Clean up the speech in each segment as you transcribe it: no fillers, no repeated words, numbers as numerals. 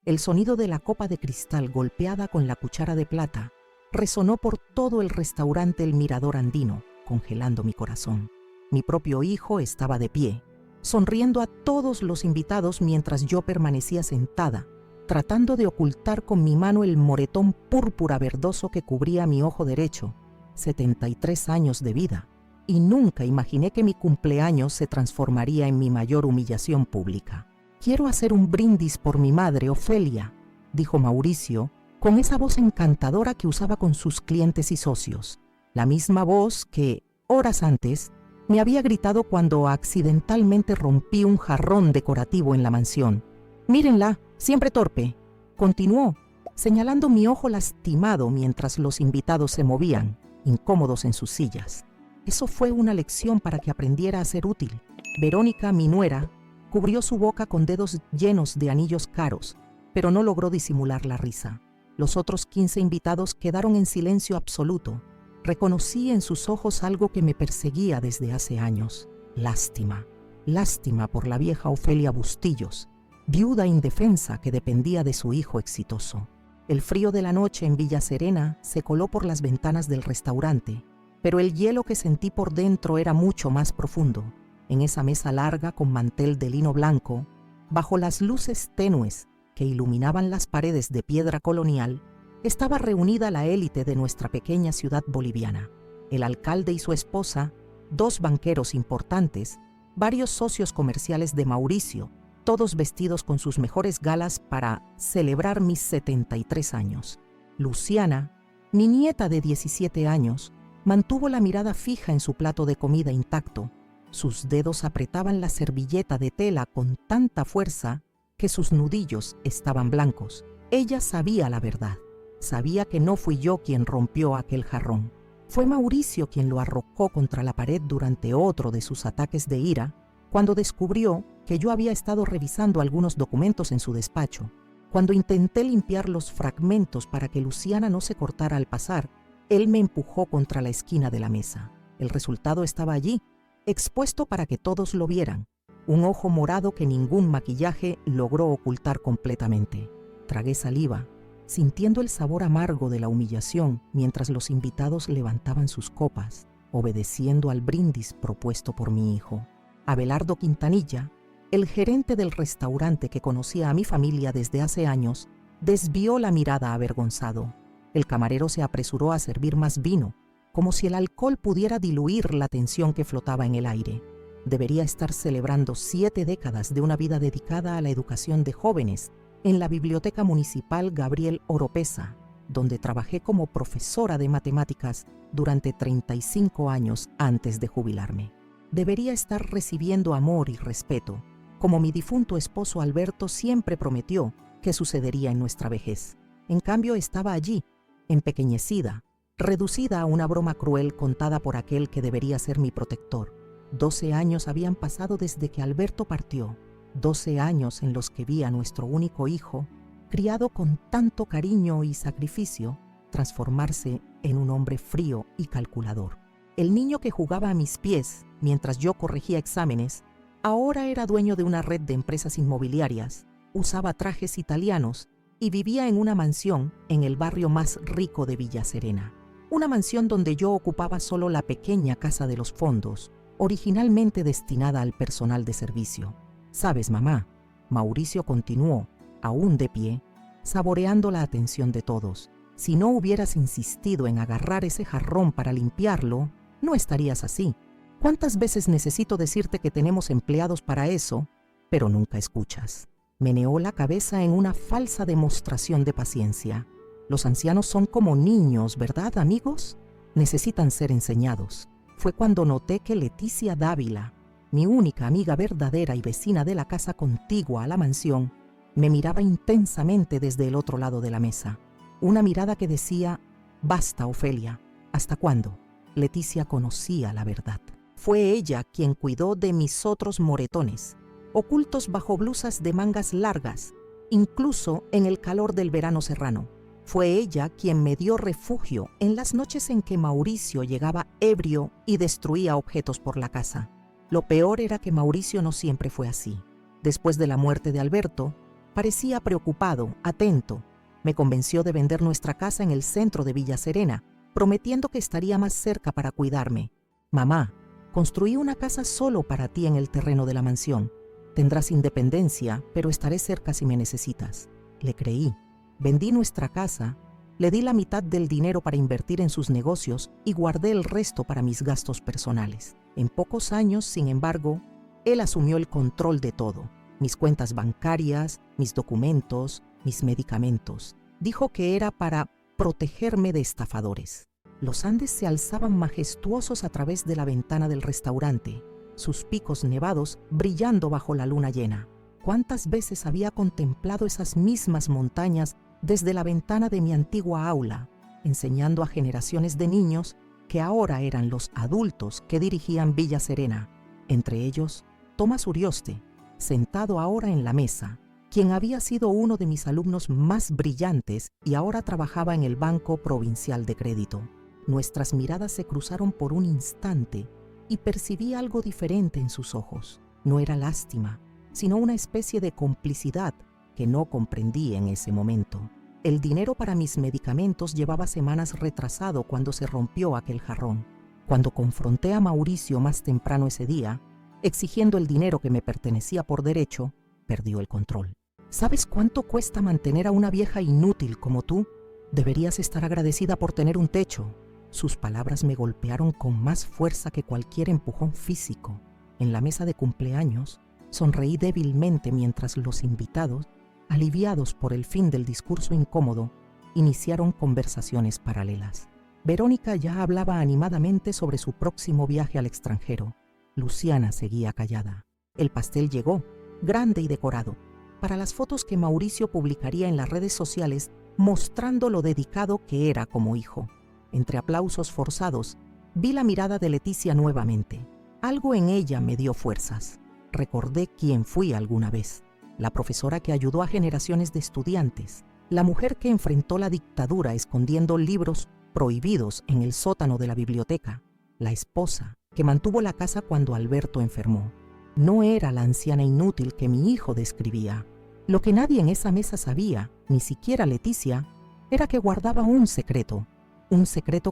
El sonido de la copa de cristal golpeada con la cuchara de plata resonó por todo el restaurante El Mirador Andino, congelando mi corazón. Mi propio hijo estaba de pie, sonriendo a todos los invitados mientras yo permanecía sentada, tratando de ocultar con mi mano el moretón púrpura verdoso que cubría mi ojo derecho. 73 años de vida, y nunca imaginé que mi cumpleaños se transformaría en mi mayor humillación pública. «Quiero hacer un brindis por mi madre, Ofelia», dijo Mauricio, con esa voz encantadora que usaba con sus clientes y socios. La misma voz que, horas antes, me había gritado cuando accidentalmente rompí un jarrón decorativo en la mansión. «Mírenla, siempre torpe», continuó, señalando mi ojo lastimado mientras los invitados se movían, incómodos en sus sillas. Eso fue una lección para que aprendiera a ser útil. Verónica, mi nuera, cubrió su boca con dedos llenos de anillos caros, pero no logró disimular la risa. Los otros 15 invitados quedaron en silencio absoluto. Reconocí en sus ojos algo que me perseguía desde hace años. Lástima. Lástima por la vieja Ofelia Bustillos, viuda indefensa que dependía de su hijo exitoso. El frío de la noche en Villa Serena se coló por las ventanas del restaurante, pero el hielo que sentí por dentro era mucho más profundo. En esa mesa larga con mantel de lino blanco, bajo las luces tenues que iluminaban las paredes de piedra colonial, estaba reunida la élite de nuestra pequeña ciudad boliviana. El alcalde y su esposa, 2 banqueros importantes, varios socios comerciales de Mauricio, todos vestidos con sus mejores galas para celebrar mis 73 años. Luciana, mi nieta de 17 años, mantuvo la mirada fija en su plato de comida intacto. Sus dedos apretaban la servilleta de tela con tanta fuerza que sus nudillos estaban blancos. Ella sabía la verdad. Sabía que no fui yo quien rompió aquel jarrón. Fue Mauricio quien lo arrojó contra la pared durante otro de sus ataques de ira, cuando descubrió que yo había estado revisando algunos documentos en su despacho. Cuando intenté limpiar los fragmentos para que Luciana no se cortara al pasar, él me empujó contra la esquina de la mesa. El resultado estaba allí, expuesto para que todos lo vieran. Un ojo morado que ningún maquillaje logró ocultar completamente. Tragué saliva, sintiendo el sabor amargo de la humillación mientras los invitados levantaban sus copas, obedeciendo al brindis propuesto por mi hijo. Abelardo Quintanilla, el gerente del restaurante que conocía a mi familia desde hace años, desvió la mirada avergonzado. El camarero se apresuró a servir más vino, como si el alcohol pudiera diluir la tensión que flotaba en el aire. Debería estar celebrando 7 décadas de una vida dedicada a la educación de jóvenes en la Biblioteca Municipal Gabriel Oropesa, donde trabajé como profesora de matemáticas durante 35 años antes de jubilarme. Debería estar recibiendo amor y respeto, como mi difunto esposo Alberto siempre prometió que sucedería en nuestra vejez. En cambio, estaba allí, empequeñecida, reducida a una broma cruel contada por aquel que debería ser mi protector. 12 años habían pasado desde que Alberto partió, 12 años en los que vi a nuestro único hijo, criado con tanto cariño y sacrificio, transformarse en un hombre frío y calculador. El niño que jugaba a mis pies mientras yo corregía exámenes, ahora era dueño de una red de empresas inmobiliarias, usaba trajes italianos y vivía en una mansión en el barrio más rico de Villa Serena. Una mansión donde yo ocupaba solo la pequeña casa de los fondos, originalmente destinada al personal de servicio. «Sabes, mamá», Mauricio continuó, aún de pie, saboreando la atención de todos, «si no hubieras insistido en agarrar ese jarrón para limpiarlo, no estarías así. ¿Cuántas veces necesito decirte que tenemos empleados para eso? Pero nunca escuchas». Meneó la cabeza en una falsa demostración de paciencia. Los ancianos son como niños, ¿verdad, amigos? Necesitan ser enseñados. Fue cuando noté que Leticia Dávila, mi única amiga verdadera y vecina de la casa contigua a la mansión, me miraba intensamente desde el otro lado de la mesa. Una mirada que decía: «Basta, Ofelia, ¿hasta cuándo?». Leticia conocía la verdad. Fue ella quien cuidó de mis otros moretones, ocultos bajo blusas de mangas largas, incluso en el calor del verano serrano. Fue ella quien me dio refugio en las noches en que Mauricio llegaba ebrio y destruía objetos por la casa. Lo peor era que Mauricio no siempre fue así. Después de la muerte de Alberto, Parecía preocupado, atento. Me convenció de vender nuestra casa en el centro de Villa Serena, prometiendo que estaría más cerca para cuidarme. Mamá, construí una casa solo para ti en el terreno de la mansión. Tendrás independencia, pero estaré cerca si me necesitas. Le creí. Vendí nuestra casa, le di la mitad del dinero para invertir en sus negocios y guardé el resto para mis gastos personales. En pocos años, sin embargo, él asumió el control de todo. Mis cuentas bancarias, mis documentos, mis medicamentos. Dijo que era para protegerme de estafadores. Los Andes se alzaban majestuosos a través de la ventana del restaurante, sus picos nevados brillando bajo la luna llena. ¿Cuántas veces había contemplado esas mismas montañas desde la ventana de mi antigua aula, enseñando a generaciones de niños que ahora eran los adultos que dirigían Villa Serena, entre ellos Tomás Urioste, sentado ahora en la mesa, quien había sido uno de mis alumnos más brillantes y ahora trabajaba en el Banco Provincial de Crédito. Nuestras miradas se cruzaron por un instante y percibí algo diferente en sus ojos. No era lástima, sino una especie de complicidad que no comprendí en ese momento. El dinero para mis medicamentos llevaba semanas retrasado cuando se rompió aquel jarrón. Cuando confronté a Mauricio más temprano ese día, exigiendo el dinero que me pertenecía por derecho, perdió el control. ¿Sabes cuánto cuesta mantener a una vieja inútil como tú? Deberías estar agradecida por tener un techo. Sus palabras me golpearon con más fuerza que cualquier empujón físico. En la mesa de cumpleaños, sonreí débilmente mientras los invitados, aliviados por el fin del discurso incómodo, iniciaron conversaciones paralelas. Verónica ya hablaba animadamente sobre su próximo viaje al extranjero. Luciana seguía callada. El pastel llegó, grande y decorado, para las fotos que Mauricio publicaría en las redes sociales mostrando lo dedicado que era como hijo. Entre aplausos forzados, vi la mirada de Leticia nuevamente. Algo en ella me dio fuerzas. Recordé quién fui alguna vez. La profesora que ayudó a generaciones de estudiantes, la mujer que enfrentó la dictadura escondiendo libros prohibidos en el sótano de la biblioteca, la esposa que mantuvo la casa cuando Alberto enfermó. No era la anciana inútil que mi hijo describía. Lo que nadie en esa mesa sabía, ni siquiera Leticia, era que guardaba un secreto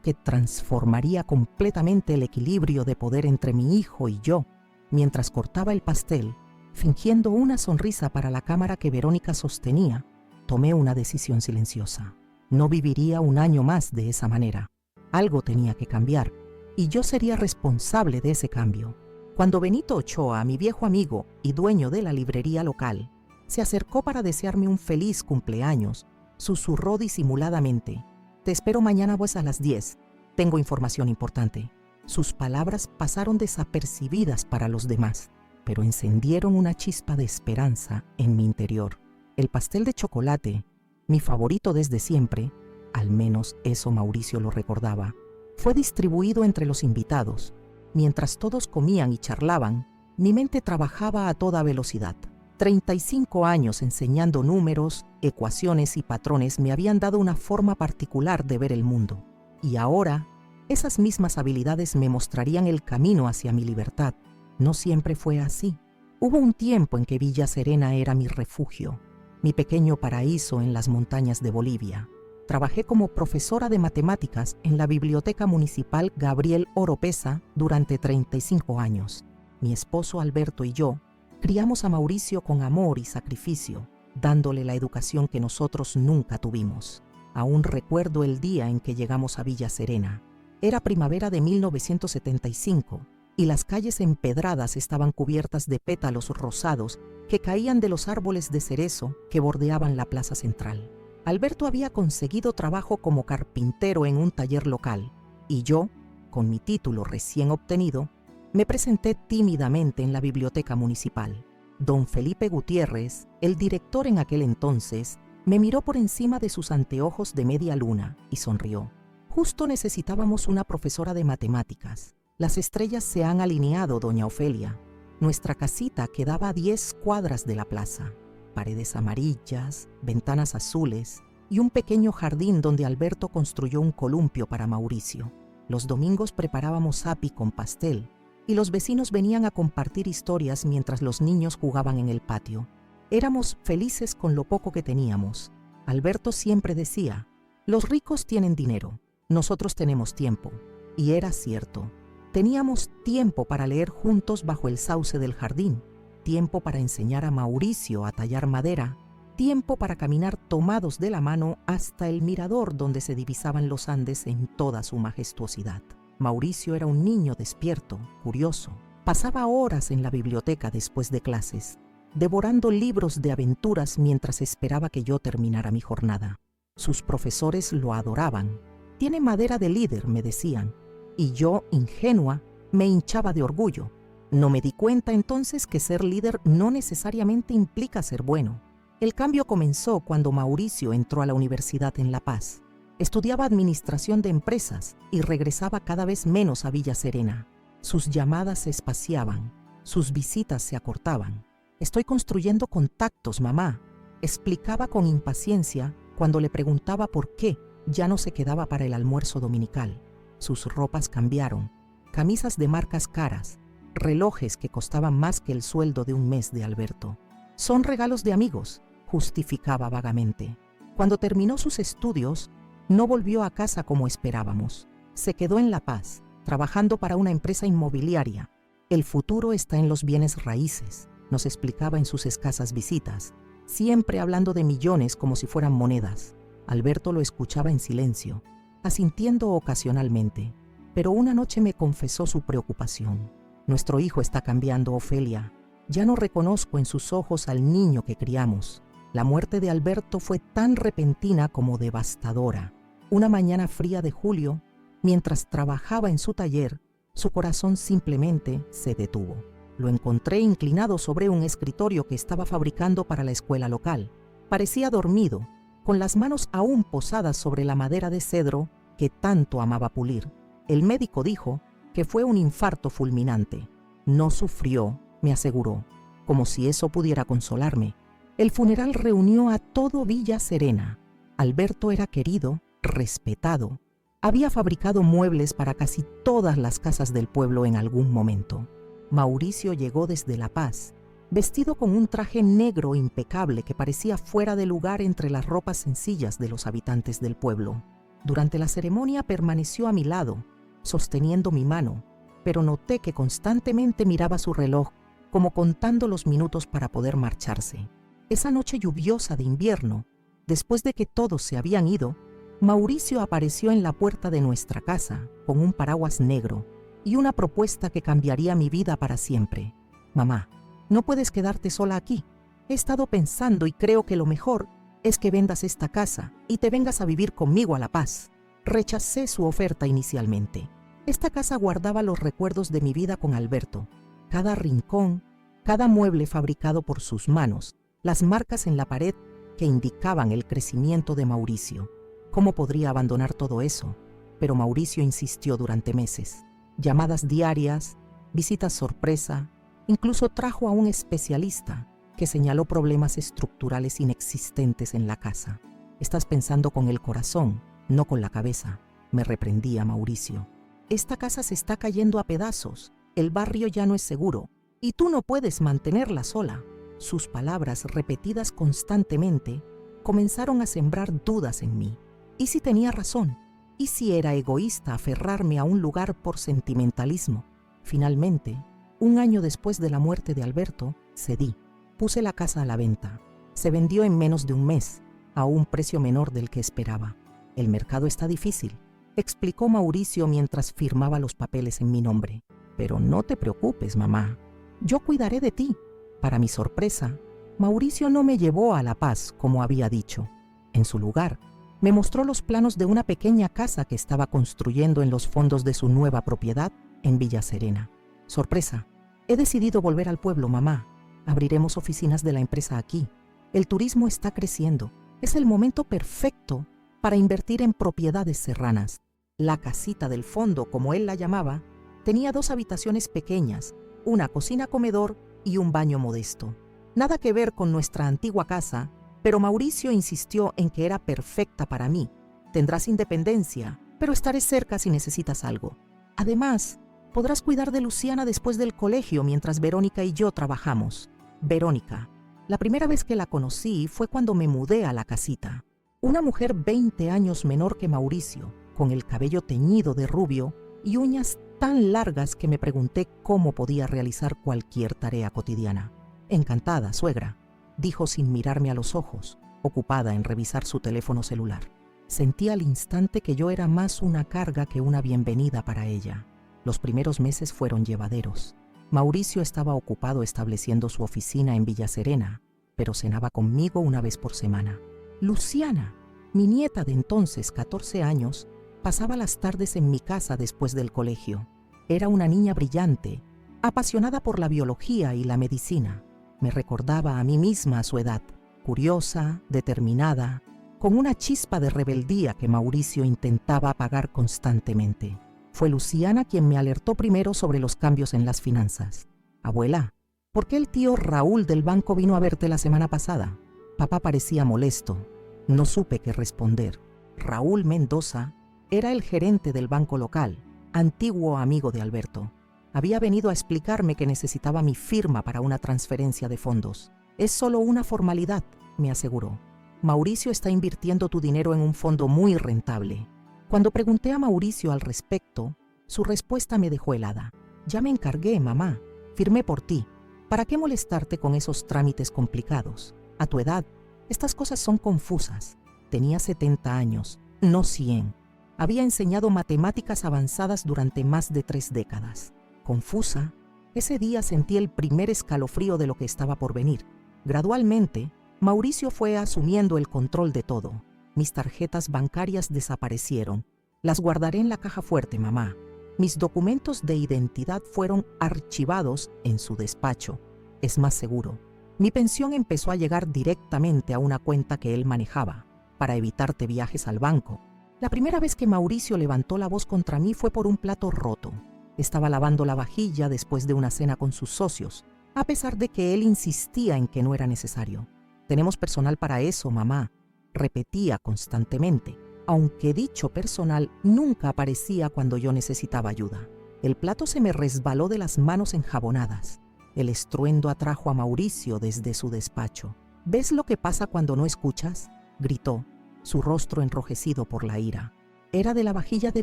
que transformaría completamente el equilibrio de poder entre mi hijo y yo. Mientras cortaba el pastel, fingiendo una sonrisa para la cámara que Verónica sostenía, tomé una decisión silenciosa. No viviría un año más de esa manera. Algo tenía que cambiar, y yo sería responsable de ese cambio. Cuando Benito Ochoa, mi viejo amigo y dueño de la librería local, se acercó para desearme un feliz cumpleaños, susurró disimuladamente: «Te espero mañana pues a las 10. Tengo información importante». Sus palabras pasaron desapercibidas para los demás, pero encendieron una chispa de esperanza en mi interior. El pastel de chocolate, mi favorito desde siempre, al menos eso Mauricio lo recordaba, fue distribuido entre los invitados. Mientras todos comían y charlaban, mi mente trabajaba a toda velocidad. 35 años enseñando números, ecuaciones y patrones me habían dado una forma particular de ver el mundo. Y ahora, esas mismas habilidades me mostrarían el camino hacia mi libertad. No siempre fue así. Hubo un tiempo en que Villa Serena era mi refugio, mi pequeño paraíso en las montañas de Bolivia. Trabajé como profesora de matemáticas en la Biblioteca Municipal Gabriel Oropesa durante 35 años. Mi esposo Alberto y yo criamos a Mauricio con amor y sacrificio, dándole la educación que nosotros nunca tuvimos. Aún recuerdo el día en que llegamos a Villa Serena. Era primavera de 1975 y las calles empedradas estaban cubiertas de pétalos rosados que caían de los árboles de cerezo que bordeaban la plaza central. Alberto había conseguido trabajo como carpintero en un taller local y yo, con mi título recién obtenido, me presenté tímidamente en la biblioteca municipal. Don Felipe Gutiérrez, el director en aquel entonces, me miró por encima de sus anteojos de media luna y sonrió. Justo necesitábamos una profesora de matemáticas. Las estrellas se han alineado, doña Ofelia. Nuestra casita quedaba a 10 cuadras de la plaza. Paredes amarillas, ventanas azules y un pequeño jardín donde Alberto construyó un columpio para Mauricio. Los domingos preparábamos api con pastel y los vecinos venían a compartir historias mientras los niños jugaban en el patio. Éramos felices con lo poco que teníamos. Alberto siempre decía, los ricos tienen dinero, nosotros tenemos tiempo. Y era cierto. Teníamos tiempo para leer juntos bajo el sauce del jardín, tiempo para enseñar a Mauricio a tallar madera, tiempo para caminar tomados de la mano hasta el mirador donde se divisaban los Andes en toda su majestuosidad. Mauricio era un niño despierto, curioso. Pasaba horas en la biblioteca después de clases, devorando libros de aventuras mientras esperaba que yo terminara mi jornada. Sus profesores lo adoraban. Tiene madera de líder, me decían, y yo, ingenua, me hinchaba de orgullo. No me di cuenta entonces que ser líder no necesariamente implica ser bueno. El cambio comenzó cuando Mauricio entró a la universidad en La Paz. Estudiaba administración de empresas y regresaba cada vez menos a Villa Serena. Sus llamadas se espaciaban, sus visitas se acortaban. Estoy construyendo contactos, mamá, explicaba con impaciencia cuando le preguntaba por qué ya no se quedaba para el almuerzo dominical. Sus ropas cambiaron, camisas de marcas caras, relojes que costaban más que el sueldo de un mes de Alberto. Son regalos de amigos, justificaba vagamente. Cuando terminó sus estudios, no volvió a casa como esperábamos. Se quedó en La Paz, trabajando para una empresa inmobiliaria. El futuro está en los bienes raíces, nos explicaba en sus escasas visitas, siempre hablando de millones como si fueran monedas. Alberto lo escuchaba en silencio, asintiendo ocasionalmente, pero una noche me confesó su preocupación. Nuestro hijo está cambiando, Ofelia. Ya no reconozco en sus ojos al niño que criamos. La muerte de Alberto fue tan repentina como devastadora. Una mañana fría de julio, mientras trabajaba en su taller, su corazón simplemente se detuvo. Lo encontré inclinado sobre un escritorio que estaba fabricando para la escuela local. Parecía dormido, con las manos aún posadas sobre la madera de cedro que tanto amaba pulir. El médico dijo que fue un infarto fulminante. No sufrió, me aseguró, como si eso pudiera consolarme. El funeral reunió a todo Villa Serena. Alberto era querido, respetado. Había fabricado muebles para casi todas las casas del pueblo en algún momento. Mauricio llegó desde La Paz, vestido con un traje negro impecable que parecía fuera de lugar entre las ropas sencillas de los habitantes del pueblo. Durante la ceremonia permaneció a mi lado, sosteniendo mi mano, pero noté que constantemente miraba su reloj, como contando los minutos para poder marcharse. Esa noche lluviosa de invierno, después de que todos se habían ido, Mauricio apareció en la puerta de nuestra casa con un paraguas negro y una propuesta que cambiaría mi vida para siempre. Mamá, no puedes quedarte sola aquí. He estado pensando y creo que lo mejor es que vendas esta casa y te vengas a vivir conmigo a La Paz. Rechacé su oferta inicialmente. Esta casa guardaba los recuerdos de mi vida con Alberto. Cada rincón, cada mueble fabricado por sus manos, las marcas en la pared que indicaban el crecimiento de Mauricio. ¿Cómo podría abandonar todo eso? Pero Mauricio insistió durante meses. Llamadas diarias, visitas sorpresa, incluso trajo a un especialista que señaló problemas estructurales inexistentes en la casa. Estás pensando con el corazón, no con la cabeza, me reprendía Mauricio. Esta casa se está cayendo a pedazos, el barrio ya no es seguro, y tú no puedes mantenerla sola. Sus palabras, repetidas constantemente, comenzaron a sembrar dudas en mí. ¿Y si tenía razón? ¿Y si era egoísta aferrarme a un lugar por sentimentalismo? Finalmente, un año después de la muerte de Alberto, cedí. Puse la casa a la venta. Se vendió en menos de un mes, a un precio menor del que esperaba. El mercado está difícil, explicó Mauricio mientras firmaba los papeles en mi nombre. Pero no te preocupes, mamá. Yo cuidaré de ti. Para mi sorpresa, Mauricio no me llevó a La Paz, como había dicho. En su lugar, me mostró los planos de una pequeña casa que estaba construyendo en los fondos de su nueva propiedad en Villa Serena. Sorpresa, he decidido volver al pueblo, mamá. Abriremos oficinas de la empresa aquí. El turismo está creciendo. Es el momento perfecto para invertir en propiedades serranas. La casita del fondo, como él la llamaba, tenía 2 habitaciones pequeñas, una cocina-comedor y un baño modesto. Nada que ver con nuestra antigua casa, pero Mauricio insistió en que era perfecta para mí. Tendrás independencia, pero estaré cerca si necesitas algo. Además, podrás cuidar de Luciana después del colegio mientras Verónica y yo trabajamos. Verónica, La primera vez que la conocí fue cuando me mudé a la casita. Una mujer 20 años menor que Mauricio, con el cabello teñido de rubio y uñas tan largas que me pregunté cómo podía realizar cualquier tarea cotidiana. Encantada, suegra, dijo sin mirarme a los ojos, ocupada en revisar su teléfono celular. Sentí al instante que yo era más una carga que una bienvenida para ella. Los primeros meses fueron llevaderos. Mauricio estaba ocupado estableciendo su oficina en Villa Serena, pero cenaba conmigo una vez por semana. Luciana, mi nieta de entonces 14 años, pasaba las tardes en mi casa después del colegio. Era una niña brillante, apasionada por la biología y la medicina. Me recordaba a mí misma a su edad, curiosa, determinada, con una chispa de rebeldía que Mauricio intentaba apagar constantemente. Fue Luciana quien me alertó primero sobre los cambios en las finanzas. Abuela, ¿por qué el tío Raúl del banco vino a verte la semana pasada? Papá parecía molesto. No supe qué responder. Raúl Mendoza era el gerente del banco local, antiguo amigo de Alberto. Había venido a explicarme que necesitaba mi firma para una transferencia de fondos. Es solo una formalidad, me aseguró. Mauricio está invirtiendo tu dinero en un fondo muy rentable. Cuando pregunté a Mauricio al respecto, su respuesta me dejó helada. Ya me encargué, mamá. Firmé por ti. ¿Para qué molestarte con esos trámites complicados? A tu edad, estas cosas son confusas. Tenía 70 años, no 100. Había enseñado matemáticas avanzadas durante más de 3 décadas. Confusa, ese día sentí el primer escalofrío de lo que estaba por venir. Gradualmente, Mauricio fue asumiendo el control de todo. Mis tarjetas bancarias desaparecieron. Las guardaré en la caja fuerte, mamá. Mis documentos de identidad fueron archivados en su despacho. Es más seguro. Mi pensión empezó a llegar directamente a una cuenta que él manejaba, para evitarte viajes al banco. La primera vez que Mauricio levantó la voz contra mí fue por un plato roto. Estaba lavando la vajilla después de una cena con sus socios, a pesar de que él insistía en que no era necesario. Tenemos personal para eso, mamá, repetía constantemente, aunque dicho personal nunca aparecía cuando yo necesitaba ayuda. El plato se me resbaló de las manos enjabonadas. El estruendo atrajo a Mauricio desde su despacho. ¿Ves lo que pasa cuando no escuchas?, gritó, su rostro enrojecido por la ira. Era de la vajilla de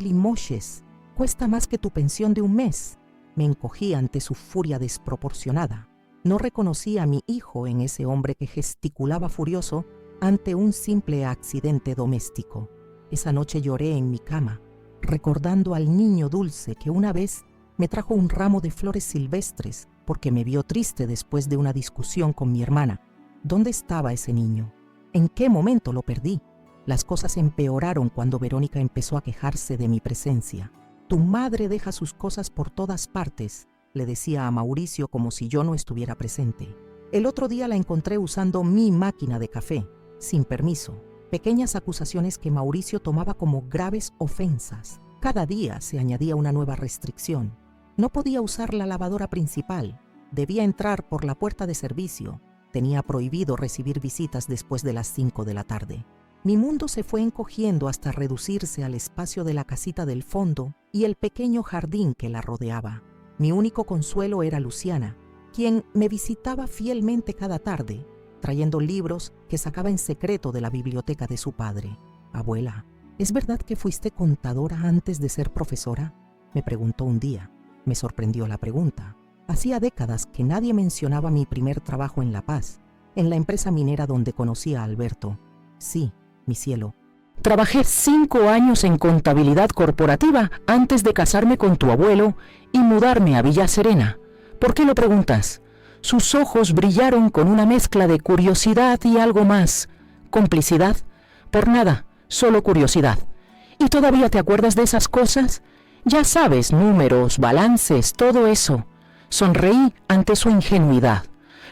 Limoges. Cuesta más que tu pensión de un mes. Me encogí ante su furia desproporcionada. No reconocí a mi hijo en ese hombre que gesticulaba furioso ante un simple accidente doméstico. Esa noche lloré en mi cama, recordando al niño dulce que una vez me trajo un ramo de flores silvestres porque me vio triste después de una discusión con mi hermana. ¿Dónde estaba ese niño? ¿En qué momento lo perdí? Las cosas empeoraron cuando Verónica empezó a quejarse de mi presencia. Tu madre deja sus cosas por todas partes, le decía a Mauricio como si yo no estuviera presente. El otro día la encontré usando mi máquina de café, sin permiso. Pequeñas acusaciones que Mauricio tomaba como graves ofensas. Cada día se añadía una nueva restricción. No podía usar la lavadora principal. Debía entrar por la puerta de servicio. Tenía prohibido recibir visitas después de las 5 de la tarde. Mi mundo se fue encogiendo hasta reducirse al espacio de la casita del fondo y el pequeño jardín que la rodeaba. Mi único consuelo era Luciana, quien me visitaba fielmente cada tarde, trayendo libros que sacaba en secreto de la biblioteca de su padre. Abuela, ¿es verdad que fuiste contadora antes de ser profesora?, me preguntó un día. Me sorprendió la pregunta. Hacía décadas que nadie mencionaba mi primer trabajo en La Paz, en la empresa minera donde conocí a Alberto. Sí, mi cielo. Trabajé 5 años en contabilidad corporativa antes de casarme con tu abuelo y mudarme a Villa Serena. ¿Por qué lo preguntas? Sus ojos brillaron con una mezcla de curiosidad y algo más. ¿Complicidad? Por nada, solo curiosidad. ¿Y todavía te acuerdas de esas cosas? Ya sabes, números, balances, todo eso. Sonreí ante su ingenuidad.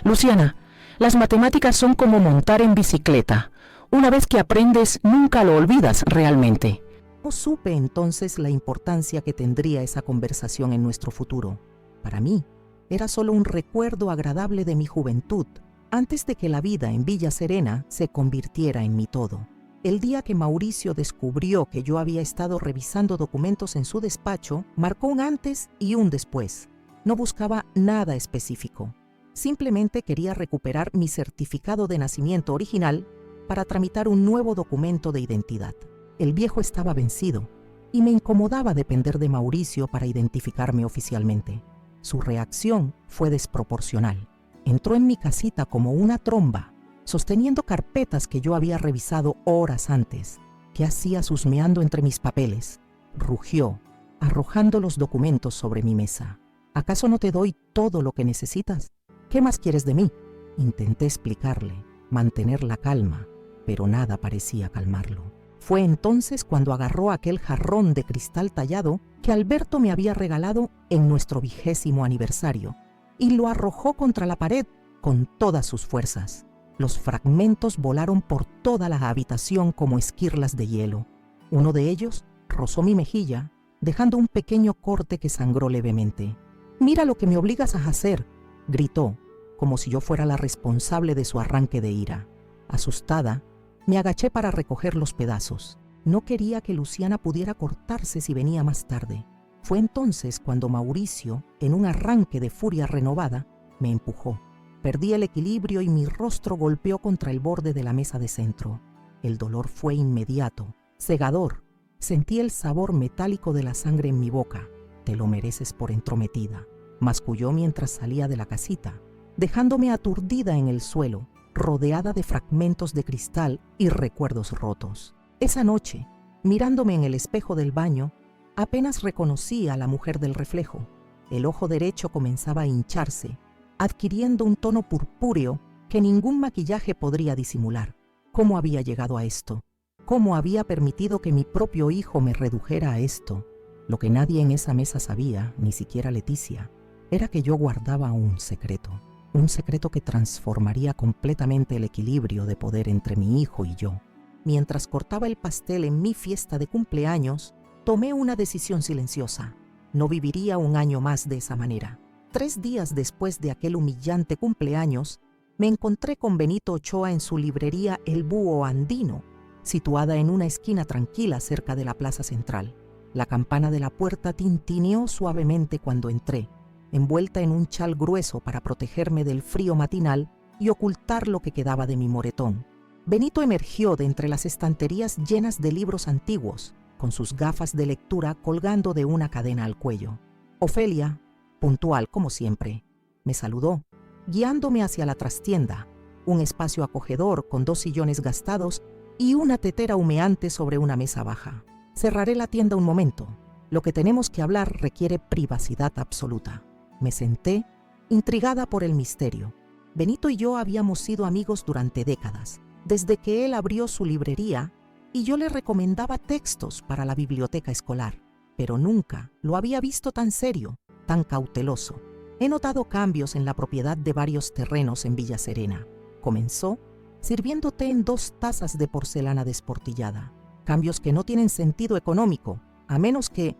Luciana, las matemáticas son como montar en bicicleta. Una vez que aprendes, nunca lo olvidas realmente. No supe entonces la importancia que tendría esa conversación en nuestro futuro. Para mí, era solo un recuerdo agradable de mi juventud, antes de que la vida en Villa Serena se convirtiera en mi todo. El día que Mauricio descubrió que yo había estado revisando documentos en su despacho, marcó un antes y un después. No buscaba nada específico. Simplemente quería recuperar mi certificado de nacimiento original para tramitar un nuevo documento de identidad. El viejo estaba vencido y me incomodaba depender de Mauricio para identificarme oficialmente. Su reacción fue desproporcional. Entró en mi casita como una tromba, sosteniendo carpetas que yo había revisado horas antes. ¿Qué hacía husmeando entre mis papeles? Rugió, arrojando los documentos sobre mi mesa. ¿Acaso no te doy todo lo que necesitas? ¿Qué más quieres de mí? Intenté explicarle, mantener la calma, pero nada parecía calmarlo. Fue entonces cuando agarró aquel jarrón de cristal tallado que Alberto me había regalado en nuestro 20º aniversario y lo arrojó contra la pared con todas sus fuerzas. Los fragmentos volaron por toda la habitación como esquirlas de hielo. Uno de ellos rozó mi mejilla, dejando un pequeño corte que sangró levemente. «Mira lo que me obligas a hacer», gritó, como si yo fuera la responsable de su arranque de ira. Asustada, me agaché para recoger los pedazos. No quería que Luciana pudiera cortarse si venía más tarde. Fue entonces cuando Mauricio, en un arranque de furia renovada, me empujó. Perdí el equilibrio y mi rostro golpeó contra el borde de la mesa de centro. El dolor fue inmediato, cegador. Sentí el sabor metálico de la sangre en mi boca. «Te lo mereces por entrometida», masculló mientras salía de la casita, dejándome aturdida en el suelo, rodeada de fragmentos de cristal y recuerdos rotos. Esa noche, mirándome en el espejo del baño, apenas reconocí a la mujer del reflejo. El ojo derecho comenzaba a hincharse, adquiriendo un tono purpúreo que ningún maquillaje podría disimular. ¿Cómo había llegado a esto? ¿Cómo había permitido que mi propio hijo me redujera a esto? Lo que nadie en esa mesa sabía, ni siquiera Leticia, era que yo guardaba un secreto que transformaría completamente el equilibrio de poder entre mi hijo y yo. Mientras cortaba el pastel en mi fiesta de cumpleaños, tomé una decisión silenciosa. No viviría un año más de esa manera. 3 días después de aquel humillante cumpleaños, me encontré con Benito Ochoa en su librería El Búho Andino, situada en una esquina tranquila cerca de la plaza central. La campana de la puerta tintineó suavemente cuando entré, envuelta en un chal grueso para protegerme del frío matinal y ocultar lo que quedaba de mi moretón. Benito emergió de entre las estanterías llenas de libros antiguos, con sus gafas de lectura colgando de una cadena al cuello. Ofelia, puntual como siempre, me saludó, guiándome hacia la trastienda, un espacio acogedor con 2 sillones gastados y una tetera humeante sobre una mesa baja. «Cerraré la tienda un momento. Lo que tenemos que hablar requiere privacidad absoluta». Me senté, intrigada por el misterio. Benito y yo habíamos sido amigos durante décadas, desde que él abrió su librería y yo le recomendaba textos para la biblioteca escolar, pero nunca lo había visto tan serio, tan cauteloso. «He notado cambios en la propiedad de varios terrenos en Villa Serena», comenzó, sirviendo té en 2 tazas de porcelana desportillada. «Cambios que no tienen sentido económico, a menos que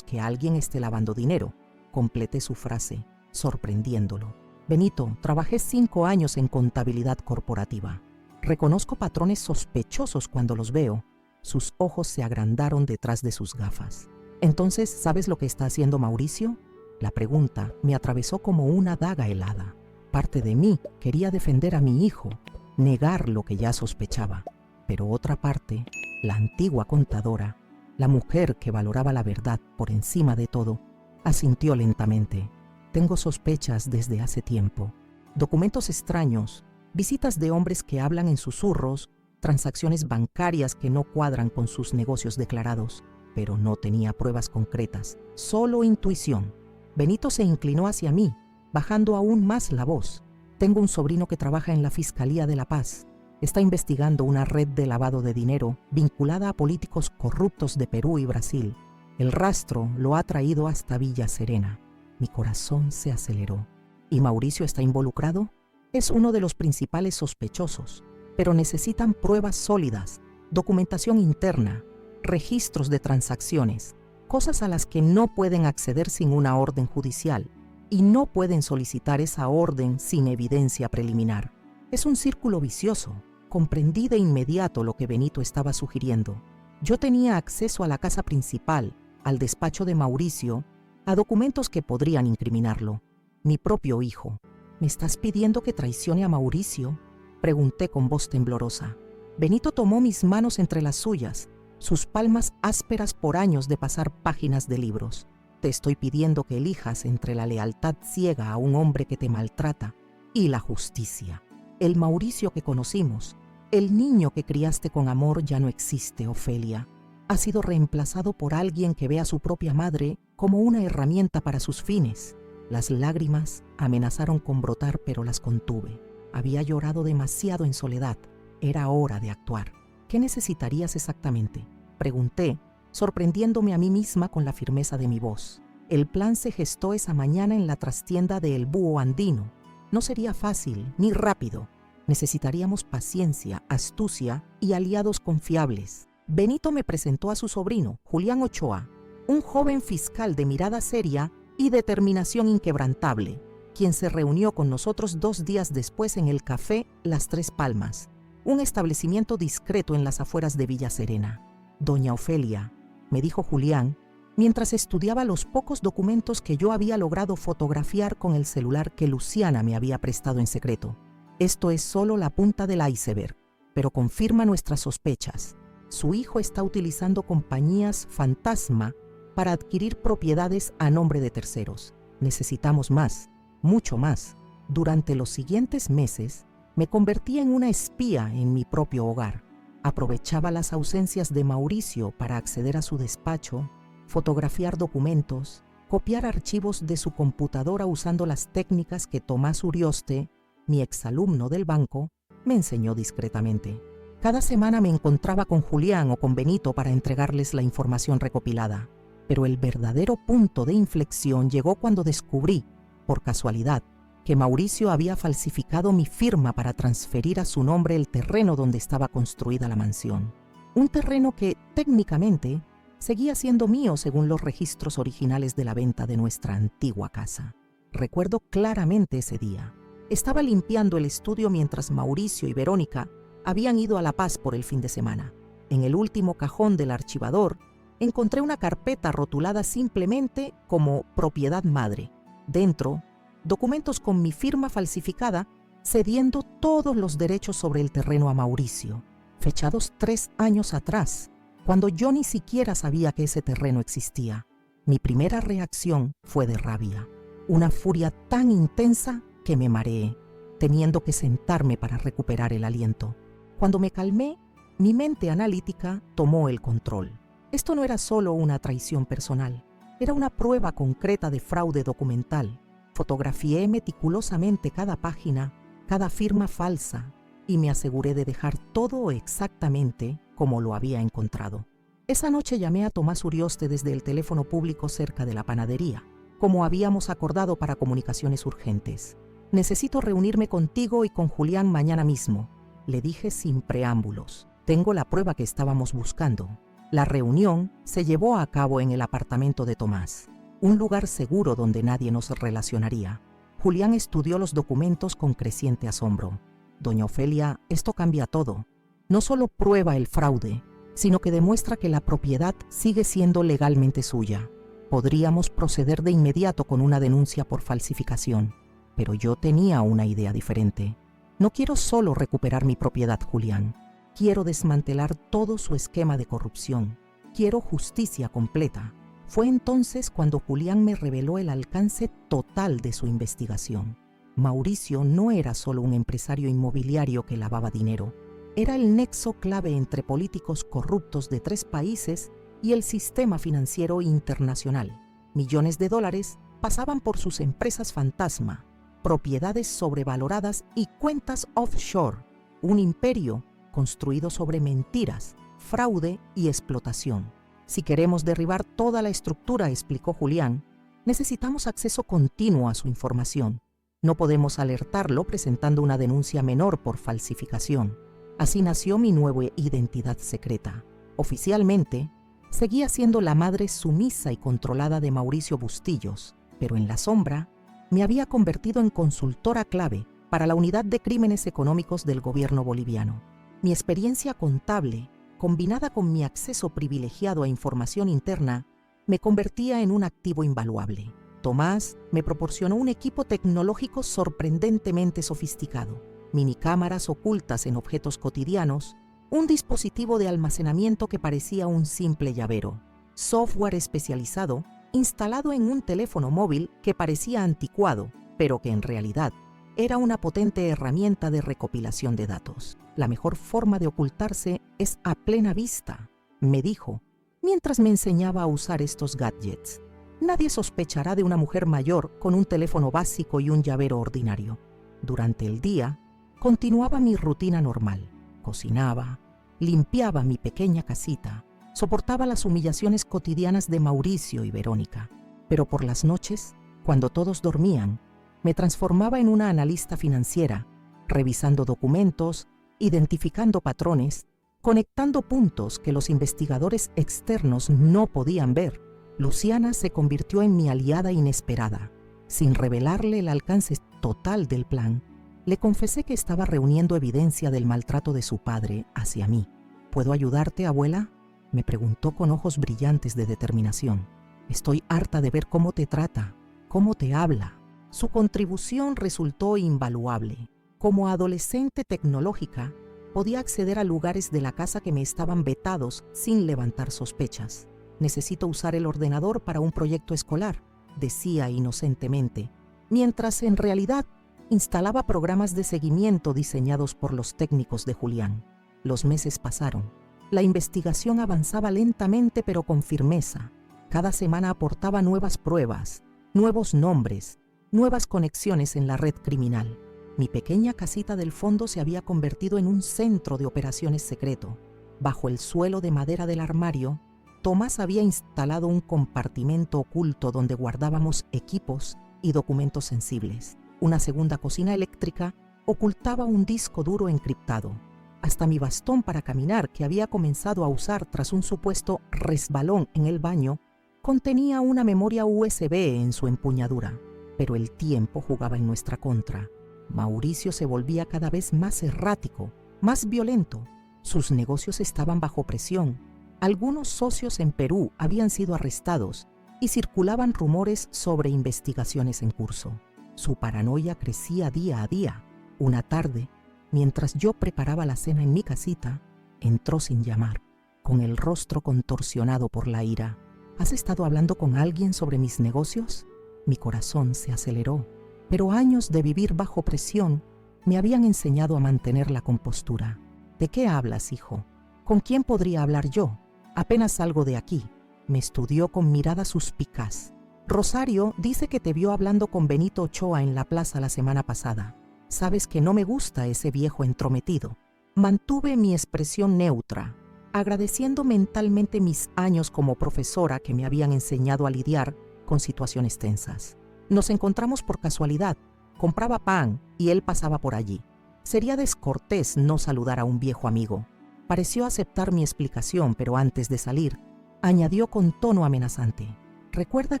alguien esté lavando dinero», completé su frase, sorprendiéndolo. «Benito, trabajé 5 años en contabilidad corporativa. Reconozco patrones sospechosos cuando los veo». Sus ojos se agrandaron detrás de sus gafas. «Entonces, ¿sabes lo que está haciendo Mauricio?». La pregunta me atravesó como una daga helada. Parte de mí quería defender a mi hijo, negar lo que ya sospechaba, pero otra parte, la antigua contadora, la mujer que valoraba la verdad por encima de todo, asintió lentamente. «Tengo sospechas desde hace tiempo. Documentos extraños, visitas de hombres que hablan en susurros, transacciones bancarias que no cuadran con sus negocios declarados». Pero no tenía pruebas concretas, solo intuición. Benito se inclinó hacia mí, bajando aún más la voz. «Tengo un sobrino que trabaja en la Fiscalía de La Paz. Está investigando una red de lavado de dinero vinculada a políticos corruptos de Perú y Brasil. El rastro lo ha traído hasta Villa Serena». Mi corazón se aceleró. ¿Y Mauricio está involucrado? Es uno de los principales sospechosos, pero necesitan pruebas sólidas, documentación interna, registros de transacciones, cosas a las que no pueden acceder sin una orden judicial, y no pueden solicitar esa orden sin evidencia preliminar. Es un círculo vicioso. Comprendí de inmediato lo que Benito estaba sugiriendo. Yo tenía acceso a la casa principal, al despacho de Mauricio, a documentos que podrían incriminarlo. Mi propio hijo. ¿Me estás pidiendo que traicione a Mauricio?, pregunté con voz temblorosa. Benito tomó mis manos entre las suyas, sus palmas ásperas por años de pasar páginas de libros. Te estoy pidiendo que elijas entre la lealtad ciega a un hombre que te maltrata y la justicia. El Mauricio que conocimos, el niño que criaste con amor, ya no existe, Ofelia. Ha sido reemplazado por alguien que ve a su propia madre como una herramienta para sus fines. Las lágrimas amenazaron con brotar, pero las contuve. Había llorado demasiado en soledad. Era hora de actuar. ¿Qué necesitarías exactamente?, pregunté, sorprendiéndome a mí misma con la firmeza de mi voz. El plan se gestó esa mañana en la trastienda de El Búho Andino. No sería fácil ni rápido. Necesitaríamos paciencia, astucia y aliados confiables. Benito me presentó a su sobrino, Julián Ochoa, un joven fiscal de mirada seria y determinación inquebrantable, quien se reunió con nosotros 2 días después en el café Las Tres Palmas, un establecimiento discreto en las afueras de Villa Serena. Doña Ofelia, me dijo Julián, mientras estudiaba los pocos documentos que yo había logrado fotografiar con el celular que Luciana me había prestado en secreto. Esto es solo la punta del iceberg, pero confirma nuestras sospechas. Su hijo está utilizando compañías fantasma para adquirir propiedades a nombre de terceros. Necesitamos más, mucho más. Durante los siguientes meses, me convertí en una espía en mi propio hogar. Aprovechaba las ausencias de Mauricio para acceder a su despacho, fotografiar documentos, copiar archivos de su computadora usando las técnicas que Tomás Urioste, mi exalumno del banco, me enseñó discretamente. Cada semana me encontraba con Julián o con Benito para entregarles la información recopilada. Pero el verdadero punto de inflexión llegó cuando descubrí, por casualidad, que Mauricio había falsificado mi firma para transferir a su nombre el terreno donde estaba construida la mansión. Un terreno que, técnicamente, seguía siendo mío según los registros originales de la venta de nuestra antigua casa. Recuerdo claramente ese día. Estaba limpiando el estudio mientras Mauricio y Verónica habían ido a La Paz por el fin de semana. En el último cajón del archivador encontré una carpeta rotulada simplemente como Propiedad Madre. Dentro, documentos con mi firma falsificada, cediendo todos los derechos sobre el terreno a Mauricio, fechados 3 años atrás, cuando yo ni siquiera sabía que ese terreno existía. Mi primera reacción fue de rabia, una furia tan intensa que me mareé, teniendo que sentarme para recuperar el aliento. Cuando me calmé, mi mente analítica tomó el control. Esto no era solo una traición personal, era una prueba concreta de fraude documental. Fotografié meticulosamente cada página, cada firma falsa, y me aseguré de dejar todo exactamente como lo había encontrado. Esa noche llamé a Tomás Urioste desde el teléfono público cerca de la panadería, como habíamos acordado para comunicaciones urgentes. Necesito reunirme contigo y con Julián mañana mismo, le dije sin preámbulos. Tengo la prueba que estábamos buscando. La reunión se llevó a cabo en el apartamento de Tomás, un lugar seguro donde nadie nos relacionaría. Julián estudió los documentos con creciente asombro. Doña Ofelia, esto cambia todo. No solo prueba el fraude, sino que demuestra que la propiedad sigue siendo legalmente suya. Podríamos proceder de inmediato con una denuncia por falsificación, pero yo tenía una idea diferente. No quiero solo recuperar mi propiedad, Julián. Quiero desmantelar todo su esquema de corrupción. Quiero justicia completa. Fue entonces cuando Julián me reveló el alcance total de su investigación. Mauricio no era solo un empresario inmobiliario que lavaba dinero. Era el nexo clave entre políticos corruptos de 3 países y el sistema financiero internacional. Millones de dólares pasaban por sus empresas fantasma, propiedades sobrevaloradas y cuentas offshore. Un imperio construido sobre mentiras, fraude y explotación. Si queremos derribar toda la estructura, explicó Julián, necesitamos acceso continuo a su información. No podemos alertarlo presentando una denuncia menor por falsificación. Así nació mi nueva identidad secreta. Oficialmente, seguía siendo la madre sumisa y controlada de Mauricio Bustillos, pero en la sombra me había convertido en consultora clave para la Unidad de Crímenes Económicos del gobierno boliviano. Mi experiencia contable, combinada con mi acceso privilegiado a información interna, me convertía en un activo invaluable. Tomás me proporcionó un equipo tecnológico sorprendentemente sofisticado, minicámaras ocultas en objetos cotidianos, un dispositivo de almacenamiento que parecía un simple llavero, software especializado instalado en un teléfono móvil que parecía anticuado, pero que en realidad era una potente herramienta de recopilación de datos. La mejor forma de ocultarse es a plena vista, me dijo, mientras me enseñaba a usar estos gadgets. Nadie sospechará de una mujer mayor con un teléfono básico y un llavero ordinario. Durante el día, continuaba mi rutina normal. Cocinaba, limpiaba mi pequeña casita, soportaba las humillaciones cotidianas de Mauricio y Verónica. Pero por las noches, cuando todos dormían, me transformaba en una analista financiera, revisando documentos, identificando patrones, conectando puntos que los investigadores externos no podían ver. Luciana se convirtió en mi aliada inesperada. Sin revelarle el alcance total del plan, le confesé que estaba reuniendo evidencia del maltrato de su padre hacia mí. ¿Puedo ayudarte, abuela?, me preguntó con ojos brillantes de determinación. Estoy harta de ver cómo te trata, cómo te habla. Su contribución resultó invaluable. Como adolescente tecnológica, podía acceder a lugares de la casa que me estaban vetados sin levantar sospechas. Necesito usar el ordenador para un proyecto escolar, decía inocentemente, mientras en realidad instalaba programas de seguimiento diseñados por los técnicos de Julián. Los meses pasaron. La investigación avanzaba lentamente pero con firmeza. Cada semana aportaba nuevas pruebas, nuevos nombres, nuevas conexiones en la red criminal. Mi pequeña casita del fondo se había convertido en un centro de operaciones secreto. Bajo el suelo de madera del armario, Tomás había instalado un compartimento oculto donde guardábamos equipos y documentos sensibles. Una segunda cocina eléctrica ocultaba un disco duro encriptado. Hasta mi bastón para caminar, que había comenzado a usar tras un supuesto resbalón en el baño, contenía una memoria USB en su empuñadura. Pero el tiempo jugaba en nuestra contra. Mauricio se volvía cada vez más errático, más violento. Sus negocios estaban bajo presión. Algunos socios en Perú habían sido arrestados y circulaban rumores sobre investigaciones en curso. Su paranoia crecía día a día. Una tarde, mientras yo preparaba la cena en mi casita, entró sin llamar, con el rostro contorsionado por la ira. ¿Has estado hablando con alguien sobre mis negocios? Mi corazón se aceleró, pero años de vivir bajo presión me habían enseñado a mantener la compostura. ¿De qué hablas, hijo? ¿Con quién podría hablar yo? Apenas salgo de aquí. Me estudió con mirada suspicaz. Rosario dice que te vio hablando con Benito Ochoa en la plaza la semana pasada. Sabes que no me gusta ese viejo entrometido. Mantuve mi expresión neutra, agradeciendo mentalmente mis años como profesora que me habían enseñado a lidiar con situaciones tensas. Nos encontramos por casualidad. Compraba pan y él pasaba por allí. Sería descortés no saludar a un viejo amigo. Pareció aceptar mi explicación, pero antes de salir, añadió con tono amenazante: recuerda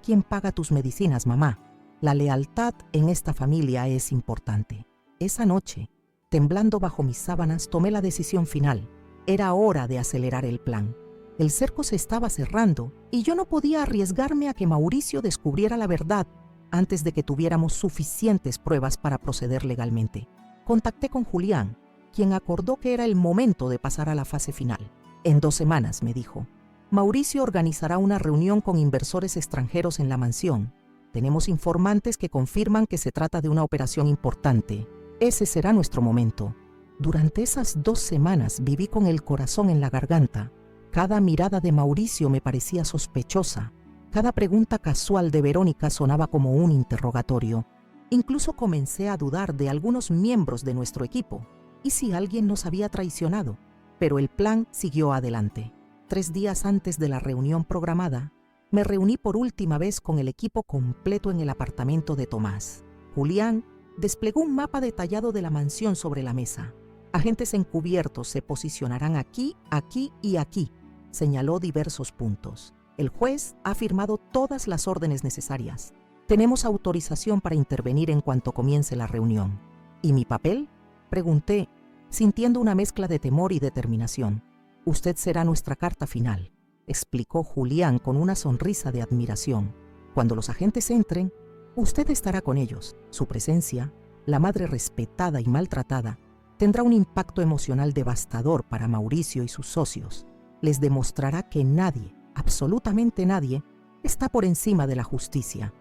quién paga tus medicinas, mamá. La lealtad en esta familia es importante. Esa noche, temblando bajo mis sábanas, tomé la decisión final. Era hora de acelerar el plan. El cerco se estaba cerrando y yo no podía arriesgarme a que Mauricio descubriera la verdad antes de que tuviéramos suficientes pruebas para proceder legalmente. Contacté con Julián, quien acordó que era el momento de pasar a la fase final. En 2 semanas, me dijo, Mauricio organizará una reunión con inversores extranjeros en la mansión. Tenemos informantes que confirman que se trata de una operación importante. Ese será nuestro momento. Durante esas 2 semanas viví con el corazón en la garganta. Cada mirada de Mauricio me parecía sospechosa. Cada pregunta casual de Verónica sonaba como un interrogatorio. Incluso comencé a dudar de algunos miembros de nuestro equipo. ¿Y si alguien nos había traicionado? Pero el plan siguió adelante. 3 días antes de la reunión programada, me reuní por última vez con el equipo completo en el apartamento de Tomás. Julián desplegó un mapa detallado de la mansión sobre la mesa. Agentes encubiertos se posicionarán aquí, aquí y aquí. Señaló diversos puntos. El juez ha firmado todas las órdenes necesarias. Tenemos autorización para intervenir en cuanto comience la reunión. ¿Y mi papel?, pregunté, sintiendo una mezcla de temor y determinación. Usted será nuestra carta final, explicó Julián con una sonrisa de admiración. Cuando los agentes entren, usted estará con ellos. Su presencia, la madre respetada y maltratada, tendrá un impacto emocional devastador para Mauricio y sus socios. Les demostrará que nadie, absolutamente nadie, está por encima de la justicia.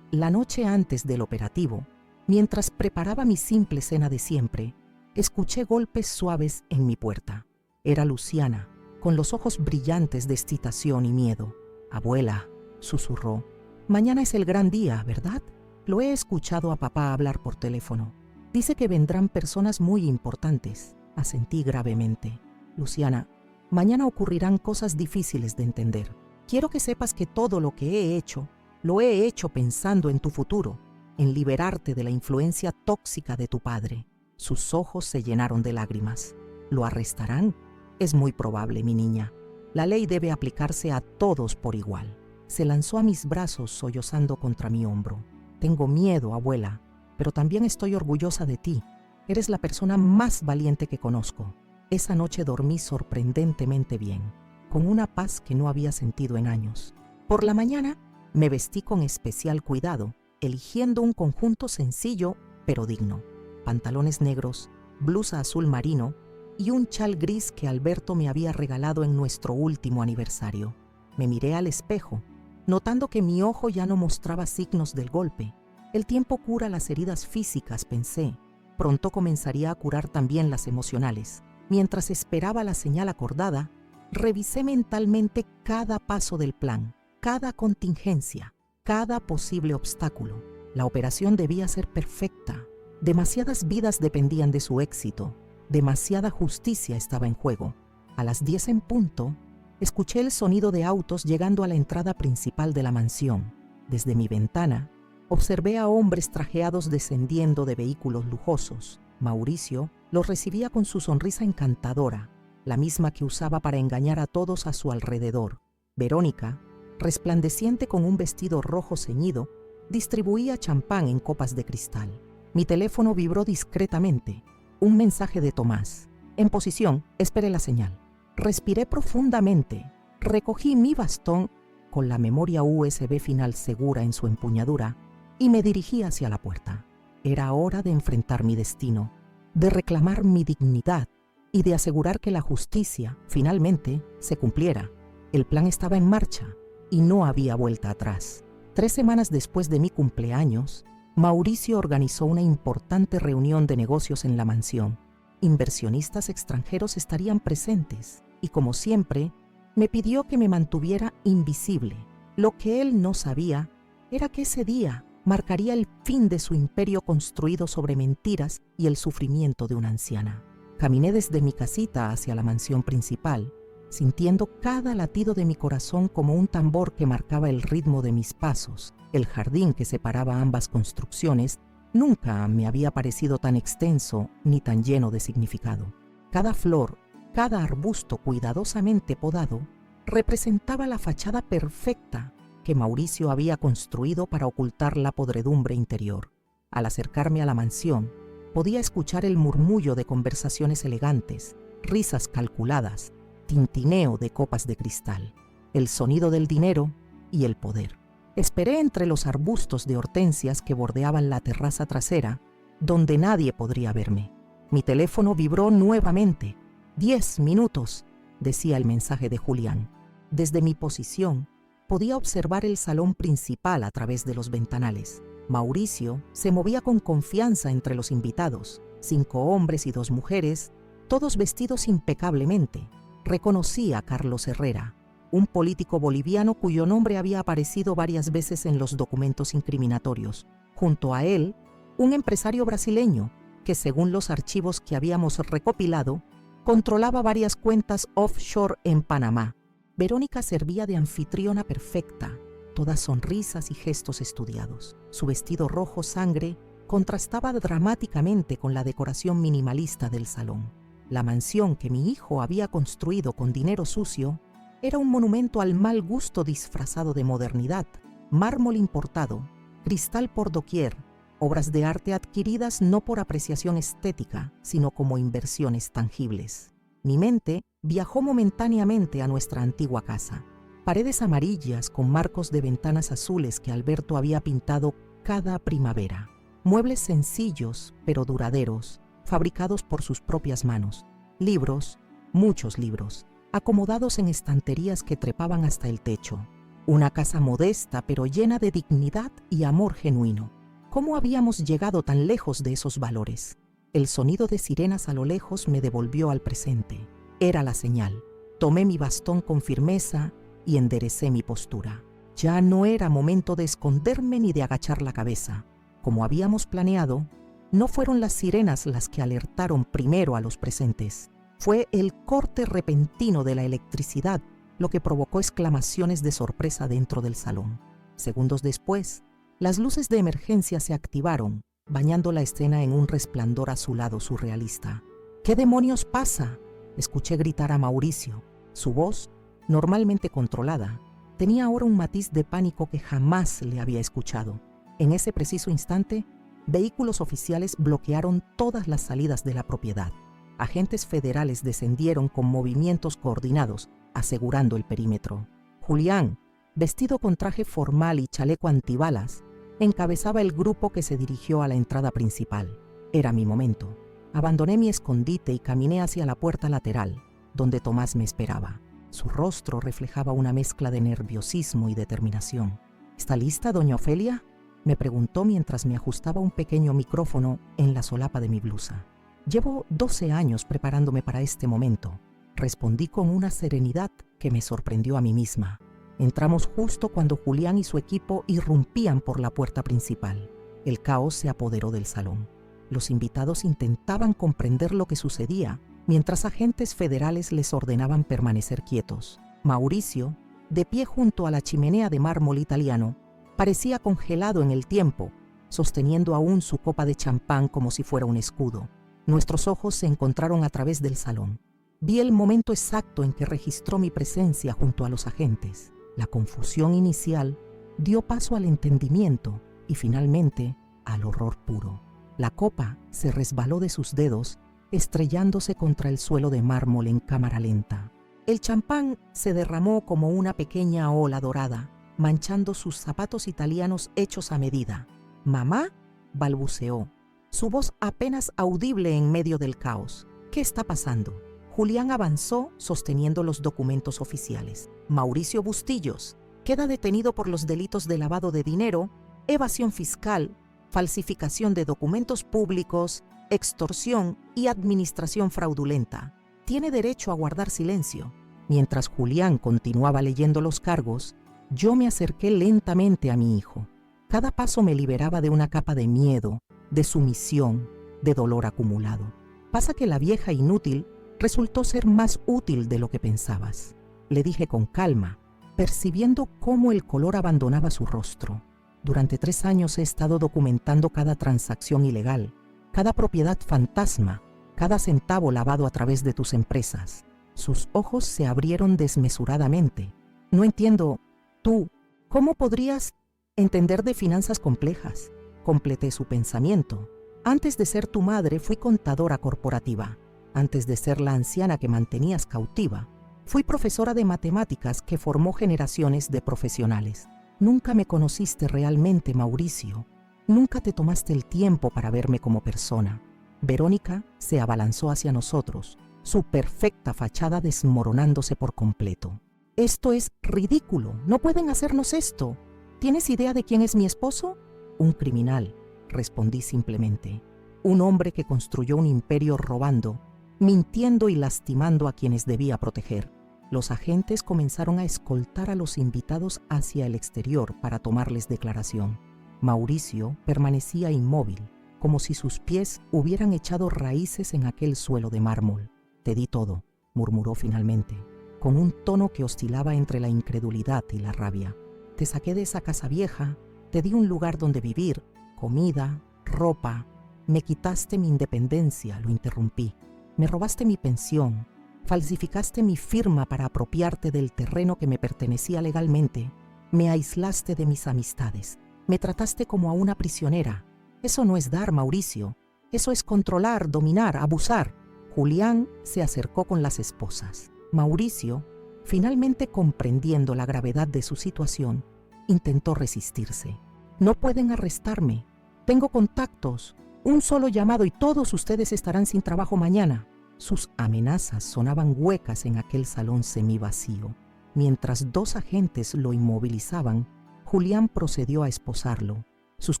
La noche antes del operativo, mientras preparaba mi simple cena de siempre, escuché golpes suaves en mi puerta. Era Luciana, con los ojos brillantes de excitación y miedo. «Abuela», susurró, «mañana es el gran día, ¿verdad? Lo he escuchado a papá hablar por teléfono. Dice que vendrán personas muy importantes». Asentí gravemente. «Luciana, mañana ocurrirán cosas difíciles de entender. Quiero que sepas que todo lo que he hecho, lo he hecho pensando en tu futuro, en liberarte de la influencia tóxica de tu padre». Sus ojos se llenaron de lágrimas. «¿Lo arrestarán?» «Es muy probable, mi niña. La ley debe aplicarse a todos por igual». Se lanzó a mis brazos sollozando contra mi hombro. «Tengo miedo, abuela, pero también estoy orgullosa de ti. Eres la persona más valiente que conozco». Esa noche dormí sorprendentemente bien, con una paz que no había sentido en años. Por la mañana me vestí con especial cuidado, eligiendo un conjunto sencillo pero digno. Pantalones negros, blusa azul marino y un chal gris que Alberto me había regalado en nuestro último aniversario. Me miré al espejo, notando que mi ojo ya no mostraba signos del golpe. El tiempo cura las heridas físicas, pensé. Pronto comenzaría a curar también las emocionales. Mientras esperaba la señal acordada, revisé mentalmente cada paso del plan, cada contingencia, cada posible obstáculo. La operación debía ser perfecta. Demasiadas vidas dependían de su éxito. Demasiada justicia estaba en juego. A las 10 en punto, escuché el sonido de autos llegando a la entrada principal de la mansión. Desde mi ventana, observé a hombres trajeados descendiendo de vehículos lujosos. Mauricio los recibía con su sonrisa encantadora, la misma que usaba para engañar a todos a su alrededor. Verónica, resplandeciente con un vestido rojo ceñido, distribuía champán en copas de cristal. Mi teléfono vibró discretamente. Un mensaje de Tomás. «En posición, espere la señal». Respiré profundamente, recogí mi bastón con la memoria USB final segura en su empuñadura y me dirigí hacia la puerta. Era hora de enfrentar mi destino, de reclamar mi dignidad y de asegurar que la justicia, finalmente, se cumpliera. El plan estaba en marcha y no había vuelta atrás. 3 semanas después de mi cumpleaños, Mauricio organizó una importante reunión de negocios en la mansión. Inversionistas extranjeros estarían presentes y, como siempre, me pidió que me mantuviera invisible. Lo que él no sabía era que ese día marcaría el fin de su imperio construido sobre mentiras y el sufrimiento de una anciana. Caminé desde mi casita hacia la mansión principal, sintiendo cada latido de mi corazón como un tambor que marcaba el ritmo de mis pasos. El jardín que separaba ambas construcciones nunca me había parecido tan extenso ni tan lleno de significado. Cada flor, cada arbusto cuidadosamente podado, representaba la fachada perfecta que Mauricio había construido para ocultar la podredumbre interior. Al acercarme a la mansión, podía escuchar el murmullo de conversaciones elegantes, risas calculadas, tintineo de copas de cristal, el sonido del dinero y el poder. Esperé entre los arbustos de hortensias que bordeaban la terraza trasera, donde nadie podría verme. Mi teléfono vibró nuevamente. 10 minutos, decía el mensaje de Julián. Desde mi posición, podía observar el salón principal a través de los ventanales. Mauricio se movía con confianza entre los invitados, 5 hombres y 2 mujeres, todos vestidos impecablemente. Reconocí a Carlos Herrera, un político boliviano cuyo nombre había aparecido varias veces en los documentos incriminatorios. Junto a él, un empresario brasileño que, según los archivos que habíamos recopilado, controlaba varias cuentas offshore en Panamá. Verónica servía de anfitriona perfecta, todas sonrisas y gestos estudiados. Su vestido rojo sangre contrastaba dramáticamente con la decoración minimalista del salón. La mansión que mi hijo había construido con dinero sucio era un monumento al mal gusto disfrazado de modernidad, mármol importado, cristal por doquier, obras de arte adquiridas no por apreciación estética, sino como inversiones tangibles. Mi mente viajó momentáneamente a nuestra antigua casa. Paredes amarillas con marcos de ventanas azules que Alberto había pintado cada primavera. Muebles sencillos pero duraderos, fabricados por sus propias manos. Libros, muchos libros, acomodados en estanterías que trepaban hasta el techo. Una casa modesta pero llena de dignidad y amor genuino. ¿Cómo habíamos llegado tan lejos de esos valores? El sonido de sirenas a lo lejos me devolvió al presente. Era la señal. Tomé mi bastón con firmeza y enderecé mi postura. Ya no era momento de esconderme ni de agachar la cabeza. Como habíamos planeado, no fueron las sirenas las que alertaron primero a los presentes. Fue el corte repentino de la electricidad lo que provocó exclamaciones de sorpresa dentro del salón. Segundos después, las luces de emergencia se activaron, bañando la escena en un resplandor azulado surrealista. ¿Qué demonios pasa?, escuché gritar a Mauricio. Su voz, normalmente controlada, tenía ahora un matiz de pánico que jamás le había escuchado. En ese preciso instante, vehículos oficiales bloquearon todas las salidas de la propiedad. Agentes federales descendieron con movimientos coordinados, asegurando el perímetro. Julián, vestido con traje formal y chaleco antibalas, encabezaba el grupo que se dirigió a la entrada principal. Era mi momento. Abandoné mi escondite y caminé hacia la puerta lateral, donde Tomás me esperaba. Su rostro reflejaba una mezcla de nerviosismo y determinación. ¿Está lista, doña Ofelia?, me preguntó mientras me ajustaba un pequeño micrófono en la solapa de mi blusa. Llevo 12 años preparándome para este momento, respondí con una serenidad que me sorprendió a mí misma. Entramos justo cuando Julián y su equipo irrumpían por la puerta principal. El caos se apoderó del salón. Los invitados intentaban comprender lo que sucedía, mientras agentes federales les ordenaban permanecer quietos. Mauricio, de pie junto a la chimenea de mármol italiano, parecía congelado en el tiempo, sosteniendo aún su copa de champán como si fuera un escudo. Nuestros ojos se encontraron a través del salón. Vi el momento exacto en que registró mi presencia junto a los agentes. La confusión inicial dio paso al entendimiento y finalmente al horror puro. La copa se resbaló de sus dedos, estrellándose contra el suelo de mármol en cámara lenta. El champán se derramó como una pequeña ola dorada, manchando sus zapatos italianos hechos a medida. «¿Mamá?», balbuceó, su voz apenas audible en medio del caos. «¿Qué está pasando?». Julián avanzó sosteniendo los documentos oficiales. «Mauricio Bustillos queda detenido por los delitos de lavado de dinero, evasión fiscal, falsificación de documentos públicos, extorsión y administración fraudulenta. Tiene derecho a guardar silencio». Mientras Julián continuaba leyendo los cargos, yo me acerqué lentamente a mi hijo. Cada paso me liberaba de una capa de miedo, de sumisión, de dolor acumulado. «Pasa que la vieja inútil resultó ser más útil de lo que pensabas», le dije con calma, percibiendo cómo el color abandonaba su rostro. «Durante 3 años he estado documentando cada transacción ilegal, cada propiedad fantasma, cada centavo lavado a través de tus empresas». Sus ojos se abrieron desmesuradamente. «No entiendo, tú, ¿cómo podrías entender de finanzas complejas?», completé su pensamiento. «Antes de ser tu madre fui contadora corporativa. Antes de ser la anciana que mantenías cautiva, fui profesora de matemáticas que formó generaciones de profesionales. Nunca me conociste realmente, Mauricio. Nunca te tomaste el tiempo para verme como persona». Verónica se abalanzó hacia nosotros, su perfecta fachada desmoronándose por completo. «Esto es ridículo. No pueden hacernos esto. ¿Tienes idea de quién es mi esposo?». «Un criminal», respondí simplemente. «Un hombre que construyó un imperio robando, mintiendo y lastimando a quienes debía proteger». Los agentes comenzaron a escoltar a los invitados hacia el exterior para tomarles declaración. Mauricio permanecía inmóvil, como si sus pies hubieran echado raíces en aquel suelo de mármol. «Te di todo», murmuró finalmente, con un tono que oscilaba entre la incredulidad y la rabia. «Te saqué de esa casa vieja, te di un lugar donde vivir, comida, ropa. Me quitaste mi independencia», lo interrumpí. «Me robaste mi pensión, falsificaste mi firma para apropiarte del terreno que me pertenecía legalmente, me aislaste de mis amistades, me trataste como a una prisionera. Eso no es dar, Mauricio. Eso es controlar, dominar, abusar». Julián se acercó con las esposas. Mauricio Finalmente, comprendiendo la gravedad de su situación, intentó resistirse. No pueden arrestarme. Tengo contactos. Un solo llamado y todos ustedes estarán sin trabajo mañana. Sus amenazas sonaban huecas en aquel salón semivacío. Mientras 2 agentes lo inmovilizaban, Julián procedió a esposarlo. Sus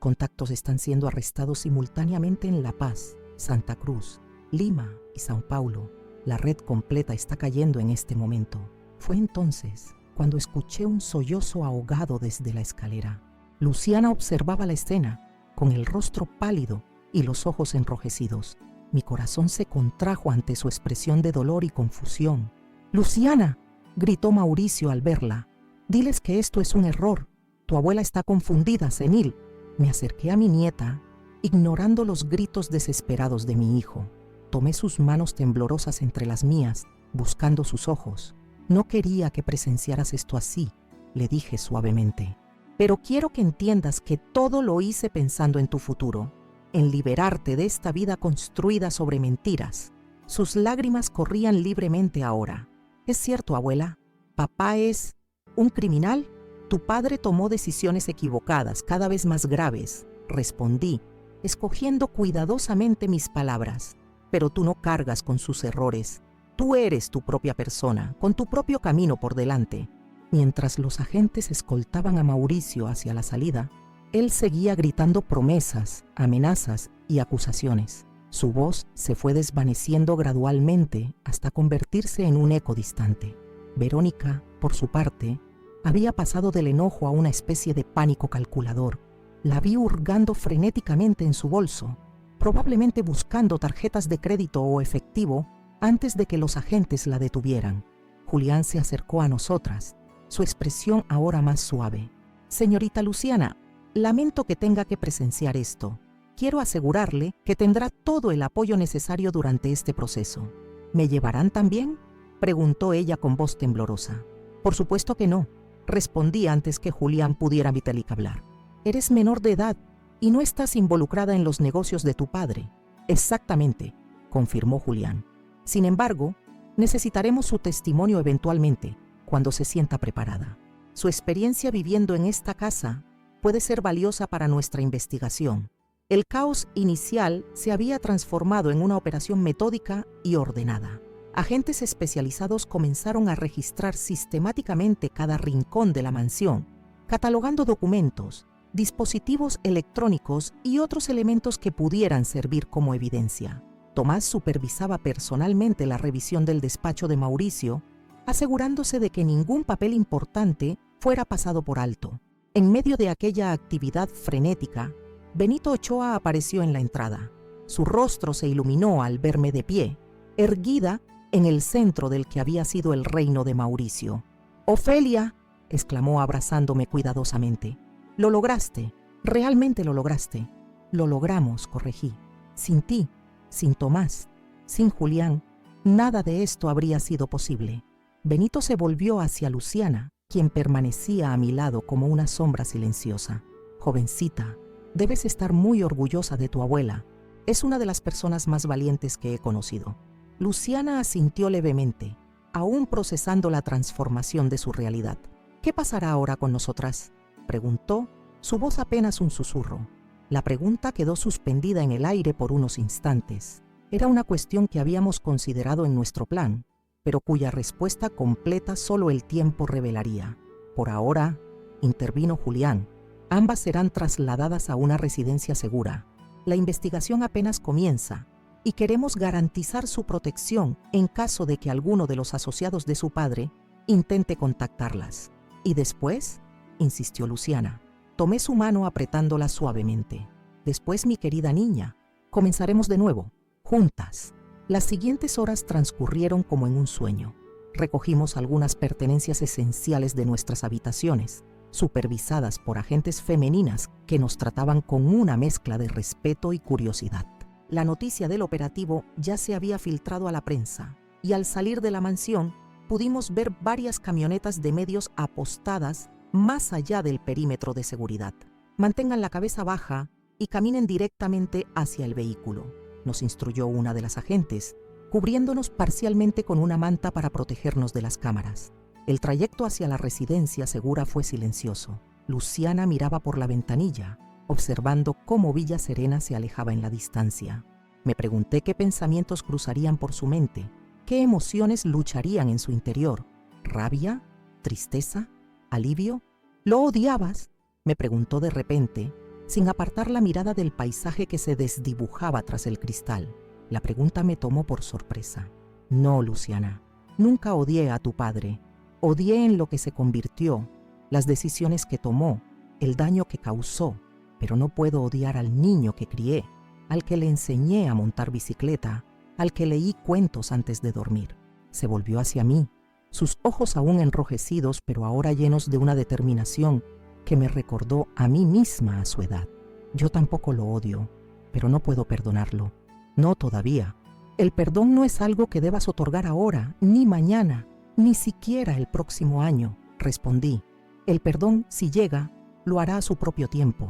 contactos están siendo arrestados simultáneamente en La Paz, Santa Cruz, Lima y Sao Paulo. La red completa está cayendo en este momento. Fue entonces cuando escuché un sollozo ahogado desde la escalera. Luciana observaba la escena, con el rostro pálido y los ojos enrojecidos. Mi corazón se contrajo ante su expresión de dolor y confusión. «¡Luciana!», gritó Mauricio al verla. «Diles que esto es un error. Tu abuela está confundida, senil». Me acerqué a mi nieta, ignorando los gritos desesperados de mi hijo. Tomé sus manos temblorosas entre las mías, buscando sus ojos. «No quería que presenciaras esto así», le dije suavemente. «Pero quiero que entiendas que todo lo hice pensando en tu futuro, en liberarte de esta vida construida sobre mentiras». Sus lágrimas corrían libremente ahora. «¿Es cierto, abuela? ¿Papá es un criminal? Tu padre tomó decisiones equivocadas, cada vez más graves», respondí, escogiendo cuidadosamente mis palabras. «Pero tú no cargas con sus errores. Tú eres tu propia persona, con tu propio camino por delante». Mientras los agentes escoltaban a Mauricio hacia la salida, él seguía gritando promesas, amenazas y acusaciones. Su voz se fue desvaneciendo gradualmente hasta convertirse en un eco distante. Verónica, por su parte, había pasado del enojo a una especie de pánico calculador. La vi hurgando frenéticamente en su bolso, probablemente buscando tarjetas de crédito o efectivo antes de que los agentes la detuvieran. Julián se acercó a nosotras, su expresión ahora más suave. «Señorita Luciana, lamento que tenga que presenciar esto. Quiero asegurarle que tendrá todo el apoyo necesario durante este proceso». «¿Me llevarán también?», preguntó ella con voz temblorosa. «Por supuesto que no», respondí antes que Julián pudiera hablar. «Eres menor de edad y no estás involucrada en los negocios de tu padre». «Exactamente», confirmó Julián. «Sin embargo, necesitaremos su testimonio eventualmente, cuando se sienta preparada. Su experiencia viviendo en esta casa puede ser valiosa para nuestra investigación». El caos inicial se había transformado en una operación metódica y ordenada. Agentes especializados comenzaron a registrar sistemáticamente cada rincón de la mansión, catalogando documentos, dispositivos electrónicos y otros elementos que pudieran servir como evidencia. Tomás supervisaba personalmente la revisión del despacho de Mauricio, asegurándose de que ningún papel importante fuera pasado por alto. En medio de aquella actividad frenética, Benito Ochoa apareció en la entrada. Su rostro se iluminó al verme de pie, erguida en el centro del que había sido el reino de Mauricio. «Ofelia», exclamó abrazándome cuidadosamente. «Lo lograste, realmente lo lograste». «Lo logramos», corregí. «Sin ti, sin Tomás, sin Julián, nada de esto habría sido posible». Benito se volvió hacia Luciana, quien permanecía a mi lado como una sombra silenciosa. «Jovencita, debes estar muy orgullosa de tu abuela. Es una de las personas más valientes que he conocido». Luciana asintió levemente, aún procesando la transformación de su realidad. «¿Qué pasará ahora con nosotras?», preguntó, su voz apenas un susurro. La pregunta quedó suspendida en el aire por unos instantes. Era una cuestión que habíamos considerado en nuestro plan, pero cuya respuesta completa solo el tiempo revelaría. «Por ahora», intervino Julián, «ambas serán trasladadas a una residencia segura. La investigación apenas comienza y queremos garantizar su protección en caso de que alguno de los asociados de su padre intente contactarlas». «¿Y después?», insistió Luciana. Tomé su mano apretándola suavemente. «Después, mi querida niña, comenzaremos de nuevo, juntas». Las siguientes horas transcurrieron como en un sueño. Recogimos algunas pertenencias esenciales de nuestras habitaciones, supervisadas por agentes femeninas que nos trataban con una mezcla de respeto y curiosidad. La noticia del operativo ya se había filtrado a la prensa, y al salir de la mansión pudimos ver varias camionetas de medios apostadas más allá del perímetro de seguridad. «Mantengan la cabeza baja y caminen directamente hacia el vehículo», nos instruyó una de las agentes, cubriéndonos parcialmente con una manta para protegernos de las cámaras. El trayecto hacia la residencia segura fue silencioso. Luciana miraba por la ventanilla, observando cómo Villa Serena se alejaba en la distancia. Me pregunté qué pensamientos cruzarían por su mente, qué emociones lucharían en su interior. ¿Rabia? ¿Tristeza? ¿Alivio? ¿Lo odiabas?, me preguntó de repente, sin apartar la mirada del paisaje que se desdibujaba tras el cristal. La pregunta me tomó por sorpresa. No, Luciana, nunca odié a tu padre. Odié en lo que se convirtió, las decisiones que tomó, el daño que causó, pero no puedo odiar al niño que crié, al que le enseñé a montar bicicleta, al que leí cuentos antes de dormir. Se volvió hacia mí, sus ojos aún enrojecidos, pero ahora llenos de una determinación que me recordó a mí misma a su edad. Yo tampoco lo odio, pero no puedo perdonarlo. No todavía. El perdón no es algo que debas otorgar ahora, ni mañana, ni siquiera el próximo año, respondí. El perdón, si llega, lo hará a su propio tiempo.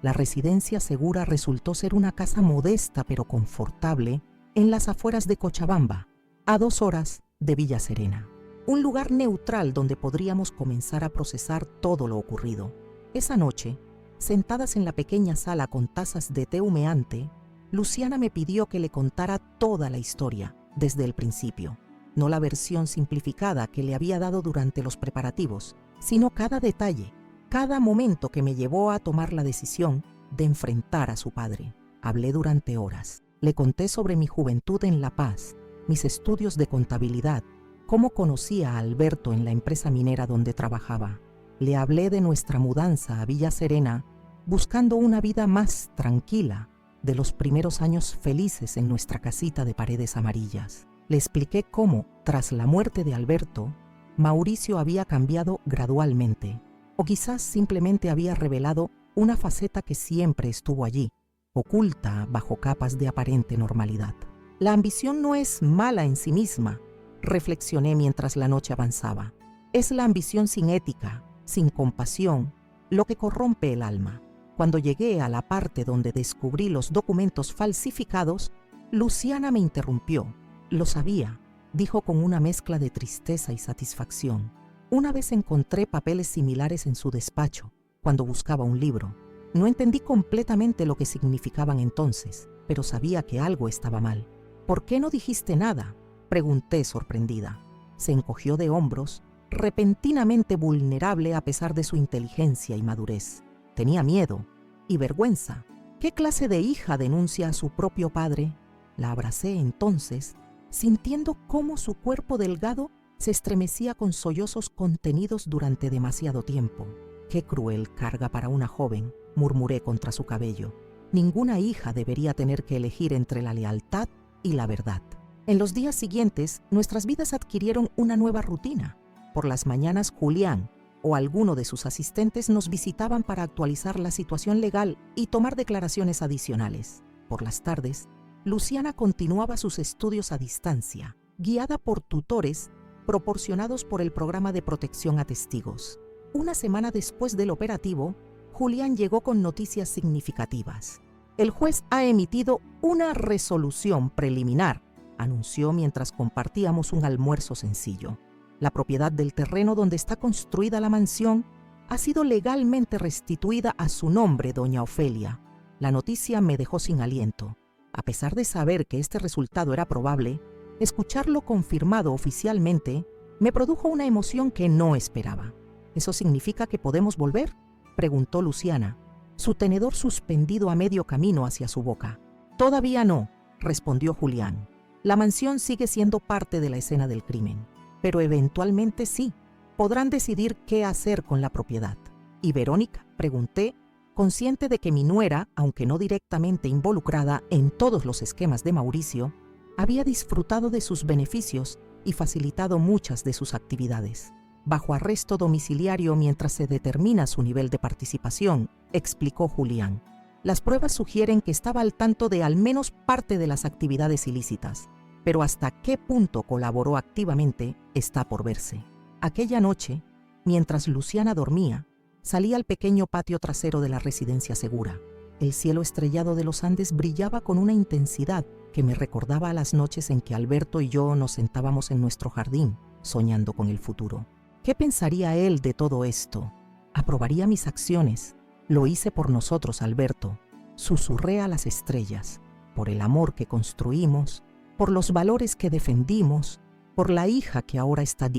La residencia segura resultó ser una casa modesta pero confortable en las afueras de Cochabamba, a 2 horas de Villa Serena. Un lugar neutral donde podríamos comenzar a procesar todo lo ocurrido. Esa noche, sentadas en la pequeña sala con tazas de té humeante, Luciana me pidió que le contara toda la historia, desde el principio. No la versión simplificada que le había dado durante los preparativos, sino cada detalle, cada momento que me llevó a tomar la decisión de enfrentar a su padre. Hablé durante horas. Le conté sobre mi juventud en La Paz, mis estudios de contabilidad, cómo conocía a Alberto en la empresa minera donde trabajaba. Le hablé de nuestra mudanza a Villa Serena, buscando una vida más tranquila, de los primeros años felices en nuestra casita de paredes amarillas. Le expliqué cómo, tras la muerte de Alberto, Mauricio había cambiado gradualmente, o quizás simplemente había revelado una faceta que siempre estuvo allí, oculta bajo capas de aparente normalidad. La ambición no es mala en sí misma, reflexioné mientras la noche avanzaba. Es la ambición sin ética, sin compasión, lo que corrompe el alma. Cuando llegué a la parte donde descubrí los documentos falsificados, Luciana me interrumpió. Lo sabía, dijo con una mezcla de tristeza y satisfacción. Una vez encontré papeles similares en su despacho, cuando buscaba un libro. No entendí completamente lo que significaban entonces, pero sabía que algo estaba mal. ¿Por qué no dijiste nada?, pregunté sorprendida. Se encogió de hombros, repentinamente vulnerable a pesar de su inteligencia y madurez. Tenía miedo y vergüenza. ¿Qué clase de hija denuncia a su propio padre? La abracé entonces, sintiendo cómo su cuerpo delgado se estremecía con sollozos contenidos durante demasiado tiempo. «Qué cruel carga para una joven», murmuré contra su cabello. «Ninguna hija debería tener que elegir entre la lealtad y la verdad». En los días siguientes, nuestras vidas adquirieron una nueva rutina. Por las mañanas, Julián o alguno de sus asistentes nos visitaban para actualizar la situación legal y tomar declaraciones adicionales. Por las tardes, Luciana continuaba sus estudios a distancia, guiada por tutores proporcionados por el programa de protección a testigos. Una semana después del operativo, Julián llegó con noticias significativas. «El juez ha emitido una resolución preliminar», anunció mientras compartíamos un almuerzo sencillo. «La propiedad del terreno donde está construida la mansión ha sido legalmente restituida a su nombre, doña Ofelia». La noticia me dejó sin aliento. A pesar de saber que este resultado era probable, escucharlo confirmado oficialmente me produjo una emoción que no esperaba. «¿Eso significa que podemos volver?», preguntó Luciana, su tenedor suspendido a medio camino hacia su boca. «Todavía no», respondió Julián. «La mansión sigue siendo parte de la escena del crimen, pero eventualmente sí. Podrán decidir qué hacer con la propiedad». «¿Y Verónica?», pregunté, consciente de que mi nuera, aunque no directamente involucrada en todos los esquemas de Mauricio, había disfrutado de sus beneficios y facilitado muchas de sus actividades. «Bajo arresto domiciliario mientras se determina su nivel de participación», explicó Julián. «Las pruebas sugieren que estaba al tanto de al menos parte de las actividades ilícitas, pero hasta qué punto colaboró activamente está por verse». Aquella noche, mientras Luciana dormía, salí al pequeño patio trasero de la residencia segura. El cielo estrellado de los Andes brillaba con una intensidad que me recordaba a las noches en que Alberto y yo nos sentábamos en nuestro jardín, soñando con el futuro. ¿Qué pensaría él de todo esto? ¿Aprobaría mis acciones? Lo hice por nosotros, Alberto. Susurré a las estrellas, por el amor que construimos, por los valores que defendimos, por la hija que ahora está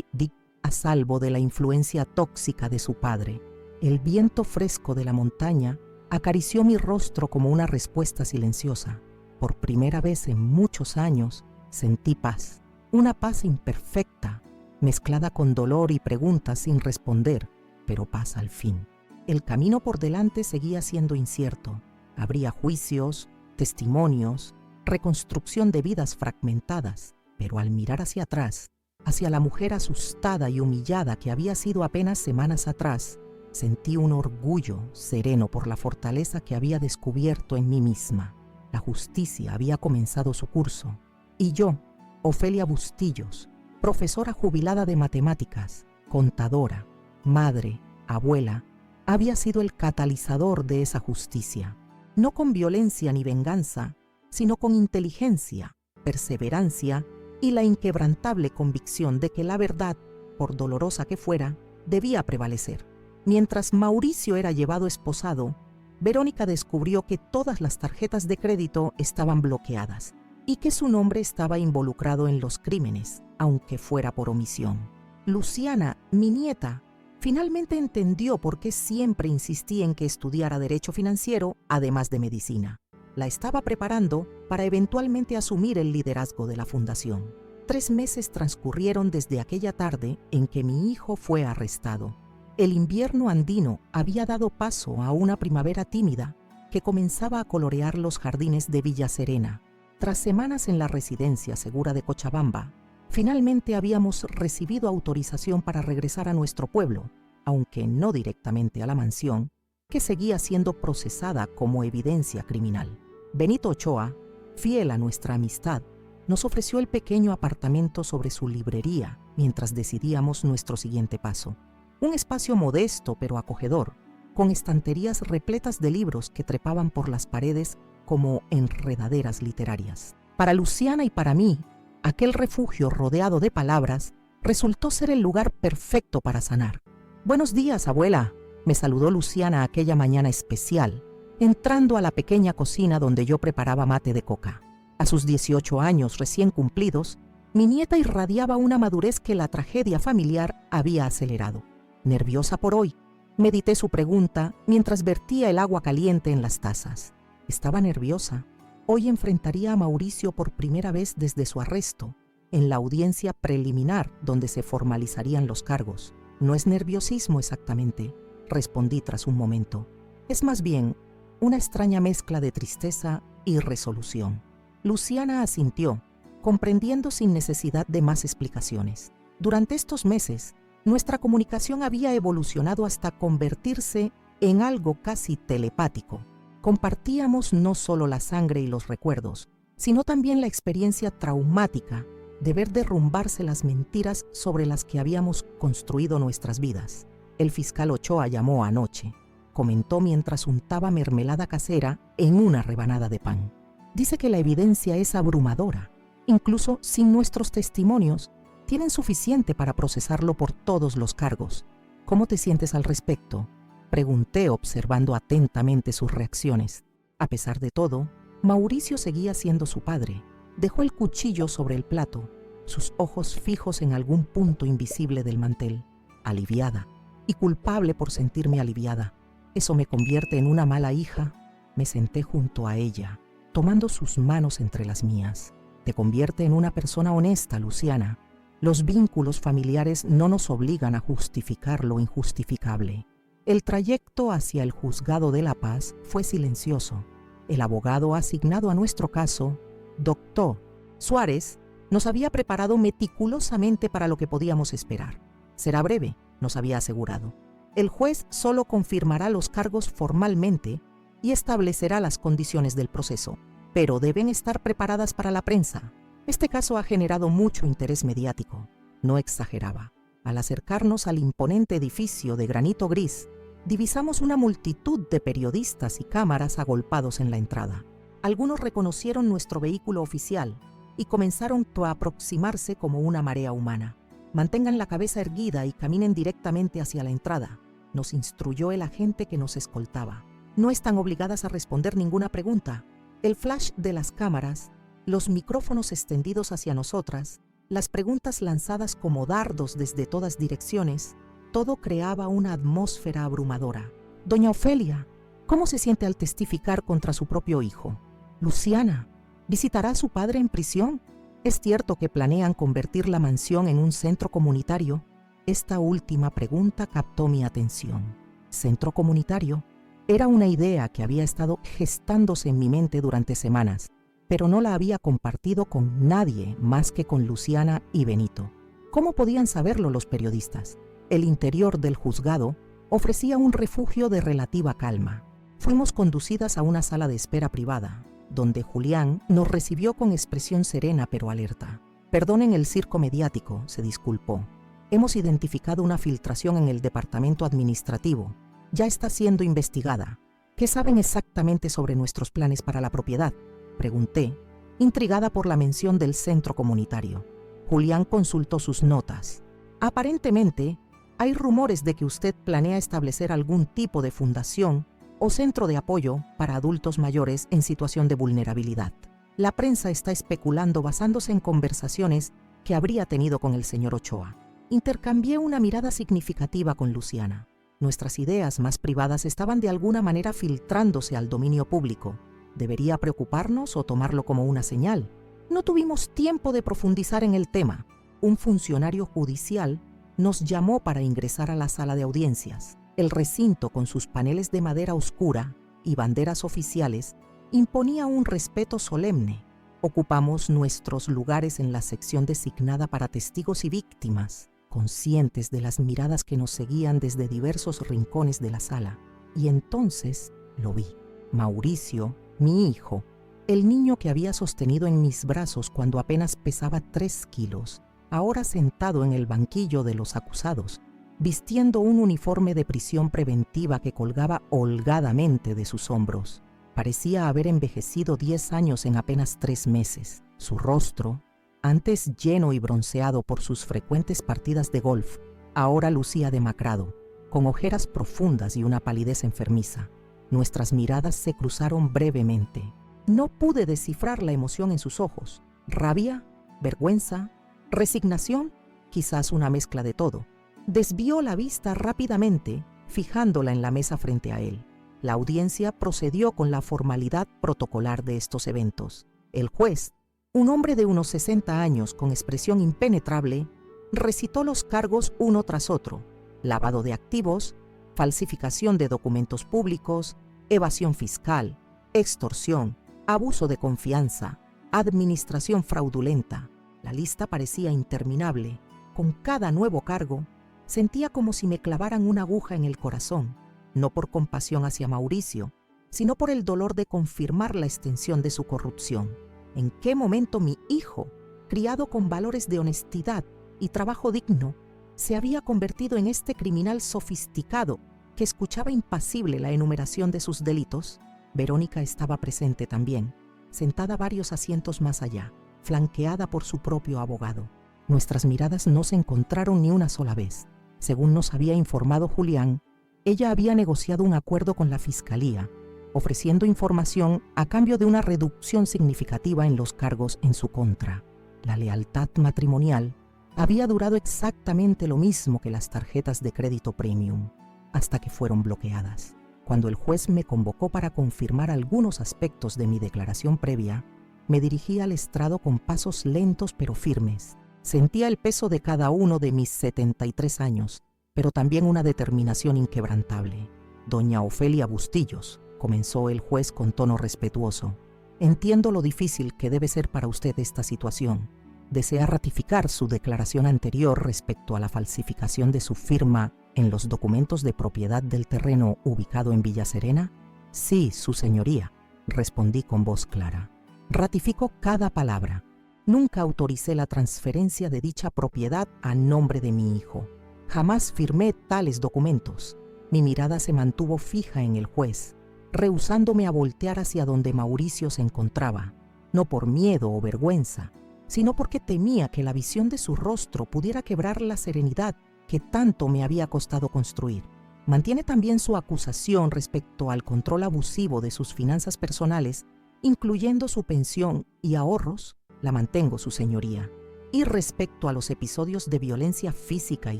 a salvo de la influencia tóxica de su padre. El viento fresco de la montaña acarició mi rostro como una respuesta silenciosa. Por primera vez en muchos años sentí paz, una paz imperfecta, mezclada con dolor y preguntas sin responder, pero paz al fin. El camino por delante seguía siendo incierto. Habría juicios, testimonios, reconstrucción de vidas fragmentadas, pero al mirar hacia atrás, hacia la mujer asustada y humillada que había sido apenas semanas atrás, sentí un orgullo sereno por la fortaleza que había descubierto en mí misma. La justicia había comenzado su curso, y yo, Ofelia Bustillos, profesora jubilada de matemáticas, contadora, madre, abuela, había sido el catalizador de esa justicia, no con violencia ni venganza, sino con inteligencia, perseverancia y la inquebrantable convicción de que la verdad, por dolorosa que fuera, debía prevalecer. Mientras Mauricio era llevado esposado, Verónica descubrió que todas las tarjetas de crédito estaban bloqueadas y que su nombre estaba involucrado en los crímenes, aunque fuera por omisión. Luciana, mi nieta, finalmente entendió por qué siempre insistí en que estudiara Derecho Financiero, además de Medicina. La estaba preparando para eventualmente asumir el liderazgo de la fundación. 3 meses transcurrieron desde aquella tarde en que mi hijo fue arrestado. El invierno andino había dado paso a una primavera tímida que comenzaba a colorear los jardines de Villa Serena. Tras semanas en la residencia segura de Cochabamba, finalmente habíamos recibido autorización para regresar a nuestro pueblo, aunque no directamente a la mansión, que seguía siendo procesada como evidencia criminal. Benito Ochoa, fiel a nuestra amistad, nos ofreció el pequeño apartamento sobre su librería mientras decidíamos nuestro siguiente paso. Un espacio modesto pero acogedor, con estanterías repletas de libros que trepaban por las paredes como enredaderas literarias. Para Luciana y para mí, aquel refugio rodeado de palabras resultó ser el lugar perfecto para sanar. «Buenos días, abuela», me saludó Luciana aquella mañana especial, entrando a la pequeña cocina donde yo preparaba mate de coca. A sus 18 años recién cumplidos, mi nieta irradiaba una madurez que la tragedia familiar había acelerado. Nerviosa por hoy, medité su pregunta mientras vertía el agua caliente en las tazas. Estaba nerviosa. Hoy enfrentaría a Mauricio por primera vez desde su arresto, en la audiencia preliminar donde se formalizarían los cargos. No es nerviosismo exactamente, respondí tras un momento. Es más bien una extraña mezcla de tristeza y resolución. Luciana asintió, comprendiendo sin necesidad de más explicaciones. Durante estos meses, nuestra comunicación había evolucionado hasta convertirse en algo casi telepático. Compartíamos no solo la sangre y los recuerdos, sino también la experiencia traumática de ver derrumbarse las mentiras sobre las que habíamos construido nuestras vidas. El fiscal Ochoa llamó anoche, comentó mientras untaba mermelada casera en una rebanada de pan. Dice que la evidencia es abrumadora. Incluso sin nuestros testimonios, tienen suficiente para procesarlo por todos los cargos. ¿Cómo te sientes al respecto?, pregunté observando atentamente sus reacciones. A pesar de todo, Mauricio seguía siendo su padre. Dejó el cuchillo sobre el plato, sus ojos fijos en algún punto invisible del mantel. Aliviada y culpable por sentirme aliviada. ¿Eso me convierte en una mala hija? Me senté junto a ella, tomando sus manos entre las mías. Te convierte en una persona honesta, Luciana. Los vínculos familiares no nos obligan a justificar lo injustificable. El trayecto hacia el juzgado de la paz fue silencioso. El abogado asignado a nuestro caso, Dr. Suárez, nos había preparado meticulosamente para lo que podíamos esperar. Será breve, nos había asegurado. El juez solo confirmará los cargos formalmente y establecerá las condiciones del proceso, pero deben estar preparadas para la prensa. Este caso ha generado mucho interés mediático. No exageraba. Al acercarnos al imponente edificio de granito gris, divisamos una multitud de periodistas y cámaras agolpados en la entrada. Algunos reconocieron nuestro vehículo oficial y comenzaron a aproximarse como una marea humana. Mantengan la cabeza erguida y caminen directamente hacia la entrada, nos instruyó el agente que nos escoltaba. No están obligadas a responder ninguna pregunta. El flash de las cámaras, los micrófonos extendidos hacia nosotras, las preguntas lanzadas como dardos desde todas direcciones, todo creaba una atmósfera abrumadora. Doña Ofelia, ¿cómo se siente al testificar contra su propio hijo? Luciana, ¿visitará a su padre en prisión? ¿Es cierto que planean convertir la mansión en un centro comunitario? Esta última pregunta captó mi atención. ¿Centro comunitario? Era una idea que había estado gestándose en mi mente durante semanas, pero no la había compartido con nadie más que con Luciana y Benito. ¿Cómo podían saberlo los periodistas? El interior del juzgado ofrecía un refugio de relativa calma. Fuimos conducidas a una sala de espera privada, donde Julián nos recibió con expresión serena pero alerta. Perdonen el circo mediático, se disculpó. Hemos identificado una filtración en el departamento administrativo. Ya está siendo investigada. ¿Qué saben exactamente sobre nuestros planes para la propiedad?, pregunté, intrigada por la mención del centro comunitario. Julián consultó sus notas. Aparentemente, hay rumores de que usted planea establecer algún tipo de fundación o centro de apoyo para adultos mayores en situación de vulnerabilidad. La prensa está especulando basándose en conversaciones que habría tenido con el señor Ochoa. Intercambié una mirada significativa con Luciana. Nuestras ideas más privadas estaban de alguna manera filtrándose al dominio público. ¿Debería preocuparnos o tomarlo como una señal? No tuvimos tiempo de profundizar en el tema. Un funcionario judicial nos llamó para ingresar a la sala de audiencias. El recinto, con sus paneles de madera oscura y banderas oficiales, imponía un respeto solemne. Ocupamos nuestros lugares en la sección designada para testigos y víctimas, conscientes de las miradas que nos seguían desde diversos rincones de la sala. Y entonces lo vi. Mauricio, mi hijo, el niño que había sostenido en mis brazos cuando apenas pesaba 3 kilos, ahora sentado en el banquillo de los acusados, vistiendo un uniforme de prisión preventiva que colgaba holgadamente de sus hombros. Parecía haber envejecido 10 años en apenas 3 meses. Su rostro, antes lleno y bronceado por sus frecuentes partidas de golf, ahora lucía demacrado, con ojeras profundas y una palidez enfermiza. Nuestras miradas se cruzaron brevemente. No pude descifrar la emoción en sus ojos. Rabia, vergüenza, resignación, quizás una mezcla de todo. Desvió la vista rápidamente, fijándola en la mesa frente a él. La audiencia procedió con la formalidad protocolar de estos eventos. El juez, un hombre de unos 60 años con expresión impenetrable, recitó los cargos uno tras otro: lavado de activos, falsificación de documentos públicos, evasión fiscal, extorsión, abuso de confianza, administración fraudulenta. La lista parecía interminable. Con cada nuevo cargo, sentía como si me clavaran una aguja en el corazón, no por compasión hacia Mauricio, sino por el dolor de confirmar la extensión de su corrupción. ¿En qué momento mi hijo, criado con valores de honestidad y trabajo digno, se había convertido en este criminal sofisticado que escuchaba impasible la enumeración de sus delitos? Verónica estaba presente también, sentada varios asientos más allá, flanqueada por su propio abogado. Nuestras miradas no se encontraron ni una sola vez. Según nos había informado Julián, ella había negociado un acuerdo con la Fiscalía, ofreciendo información a cambio de una reducción significativa en los cargos en su contra. La lealtad matrimonial había durado exactamente lo mismo que las tarjetas de crédito premium, hasta que fueron bloqueadas. Cuando el juez me convocó para confirmar algunos aspectos de mi declaración previa, me dirigí al estrado con pasos lentos pero firmes. Sentía el peso de cada uno de mis 73 años, pero también una determinación inquebrantable. Doña Ofelia Bustillos, comenzó el juez con tono respetuoso, entiendo lo difícil que debe ser para usted esta situación. ¿Desea ratificar su declaración anterior respecto a la falsificación de su firma en los documentos de propiedad del terreno ubicado en Villa Serena? Sí, su señoría, respondí con voz clara. Ratifico cada palabra. Nunca autoricé la transferencia de dicha propiedad a nombre de mi hijo. Jamás firmé tales documentos. Mi mirada se mantuvo fija en el juez, rehusándome a voltear hacia donde Mauricio se encontraba, no por miedo o vergüenza, sino porque temía que la visión de su rostro pudiera quebrar la serenidad que tanto me había costado construir. Mantiene también su acusación respecto al control abusivo de sus finanzas personales, incluyendo su pensión y ahorros. La mantengo, su señoría. Y respecto a los episodios de violencia física y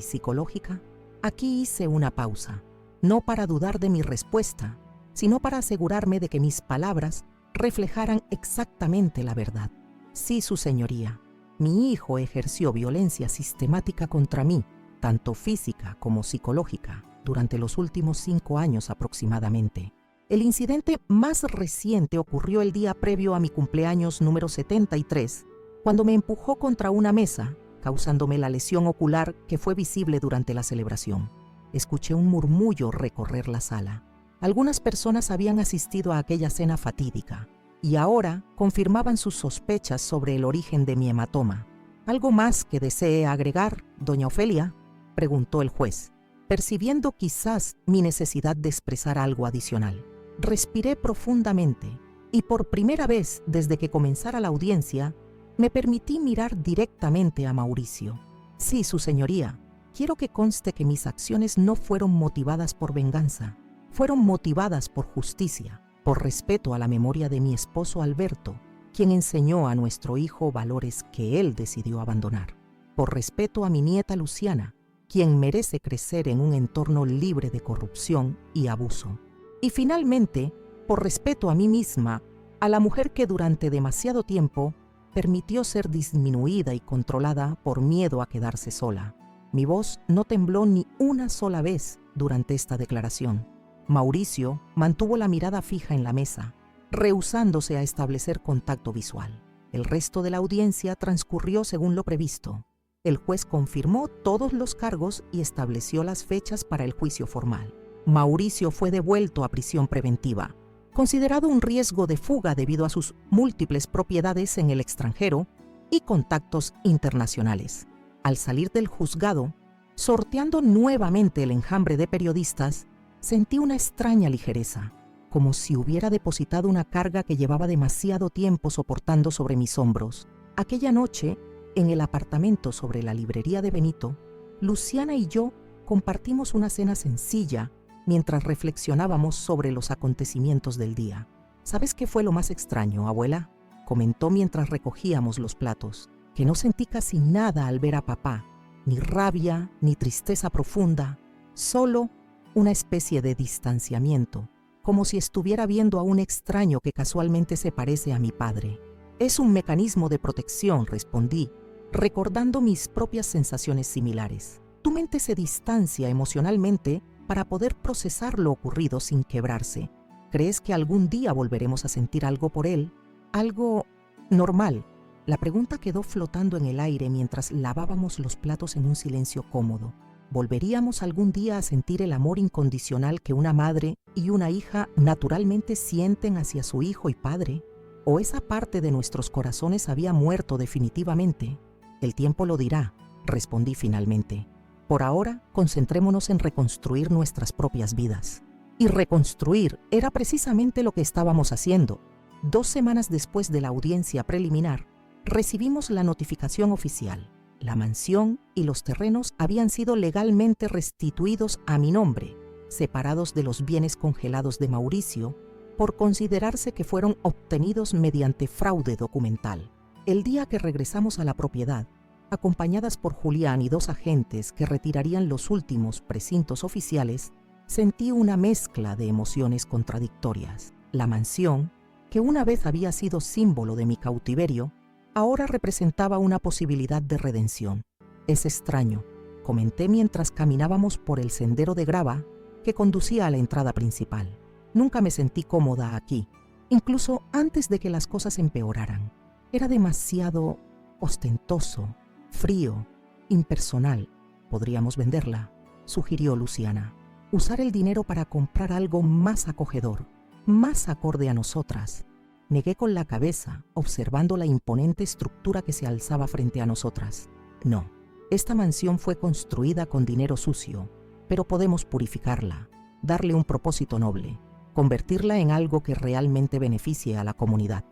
psicológica, aquí hice una pausa, no para dudar de mi respuesta, sino para asegurarme de que mis palabras reflejaran exactamente la verdad. Sí, su señoría, mi hijo ejerció violencia sistemática contra mí, tanto física como psicológica, durante los últimos 5 años aproximadamente. El incidente más reciente ocurrió el día previo a mi cumpleaños número 73, cuando me empujó contra una mesa, causándome la lesión ocular que fue visible durante la celebración. Escuché un murmullo recorrer la sala. Algunas personas habían asistido a aquella cena fatídica y ahora confirmaban sus sospechas sobre el origen de mi hematoma. ¿Algo más que desee agregar, doña Ofelia?, preguntó el juez, percibiendo quizás mi necesidad de expresar algo adicional. Respiré profundamente y por primera vez desde que comenzara la audiencia, me permití mirar directamente a Mauricio. Sí, su señoría, quiero que conste que mis acciones no fueron motivadas por venganza, fueron motivadas por justicia, por respeto a la memoria de mi esposo Alberto, quien enseñó a nuestro hijo valores que él decidió abandonar, por respeto a mi nieta Luciana, quien merece crecer en un entorno libre de corrupción y abuso. Y finalmente, por respeto a mí misma, a la mujer que durante demasiado tiempo permitió ser disminuida y controlada por miedo a quedarse sola. Mi voz no tembló ni una sola vez durante esta declaración. Mauricio mantuvo la mirada fija en la mesa, rehusándose a establecer contacto visual. El resto de la audiencia transcurrió según lo previsto. El juez confirmó todos los cargos y estableció las fechas para el juicio formal. Mauricio fue devuelto a prisión preventiva, considerado un riesgo de fuga debido a sus múltiples propiedades en el extranjero y contactos internacionales. Al salir del juzgado, sorteando nuevamente el enjambre de periodistas, sentí una extraña ligereza, como si hubiera depositado una carga que llevaba demasiado tiempo soportando sobre mis hombros. Aquella noche, en el apartamento sobre la librería de Benito, Luciana y yo compartimos una cena sencilla mientras reflexionábamos sobre los acontecimientos del día. ¿Sabes qué fue lo más extraño, abuela?, comentó mientras recogíamos los platos. Que no sentí casi nada al ver a papá, ni rabia, ni tristeza profunda, solo una especie de distanciamiento, como si estuviera viendo a un extraño que casualmente se parece a mi padre. Es un mecanismo de protección, respondí, recordando mis propias sensaciones similares. Tu mente se distancia emocionalmente para poder procesar lo ocurrido sin quebrarse. ¿Crees que algún día volveremos a sentir algo por él? Algo normal. La pregunta quedó flotando en el aire mientras lavábamos los platos en un silencio cómodo. ¿Volveríamos algún día a sentir el amor incondicional que una madre y una hija naturalmente sienten hacia su hijo y padre? ¿O esa parte de nuestros corazones había muerto definitivamente? El tiempo lo dirá, respondí finalmente. Por ahora, concentrémonos en reconstruir nuestras propias vidas. Y reconstruir era precisamente lo que estábamos haciendo. 2 semanas después de la audiencia preliminar, recibimos la notificación oficial. La mansión y los terrenos habían sido legalmente restituidos a mi nombre, separados de los bienes congelados de Mauricio, por considerarse que fueron obtenidos mediante fraude documental. El día que regresamos a la propiedad, acompañadas por Julián y 2 agentes que retirarían los últimos precintos oficiales, sentí una mezcla de emociones contradictorias. La mansión, que una vez había sido símbolo de mi cautiverio, ahora representaba una posibilidad de redención. Es extraño, comenté mientras caminábamos por el sendero de grava que conducía a la entrada principal. Nunca me sentí cómoda aquí, incluso antes de que las cosas empeoraran. Era demasiado ostentoso, frío, impersonal. Podríamos venderla, sugirió Luciana. Usar el dinero para comprar algo más acogedor, más acorde a nosotras. Negué con la cabeza, observando la imponente estructura que se alzaba frente a nosotras. No, esta mansión fue construida con dinero sucio, pero podemos purificarla, darle un propósito noble, convertirla en algo que realmente beneficie a la comunidad.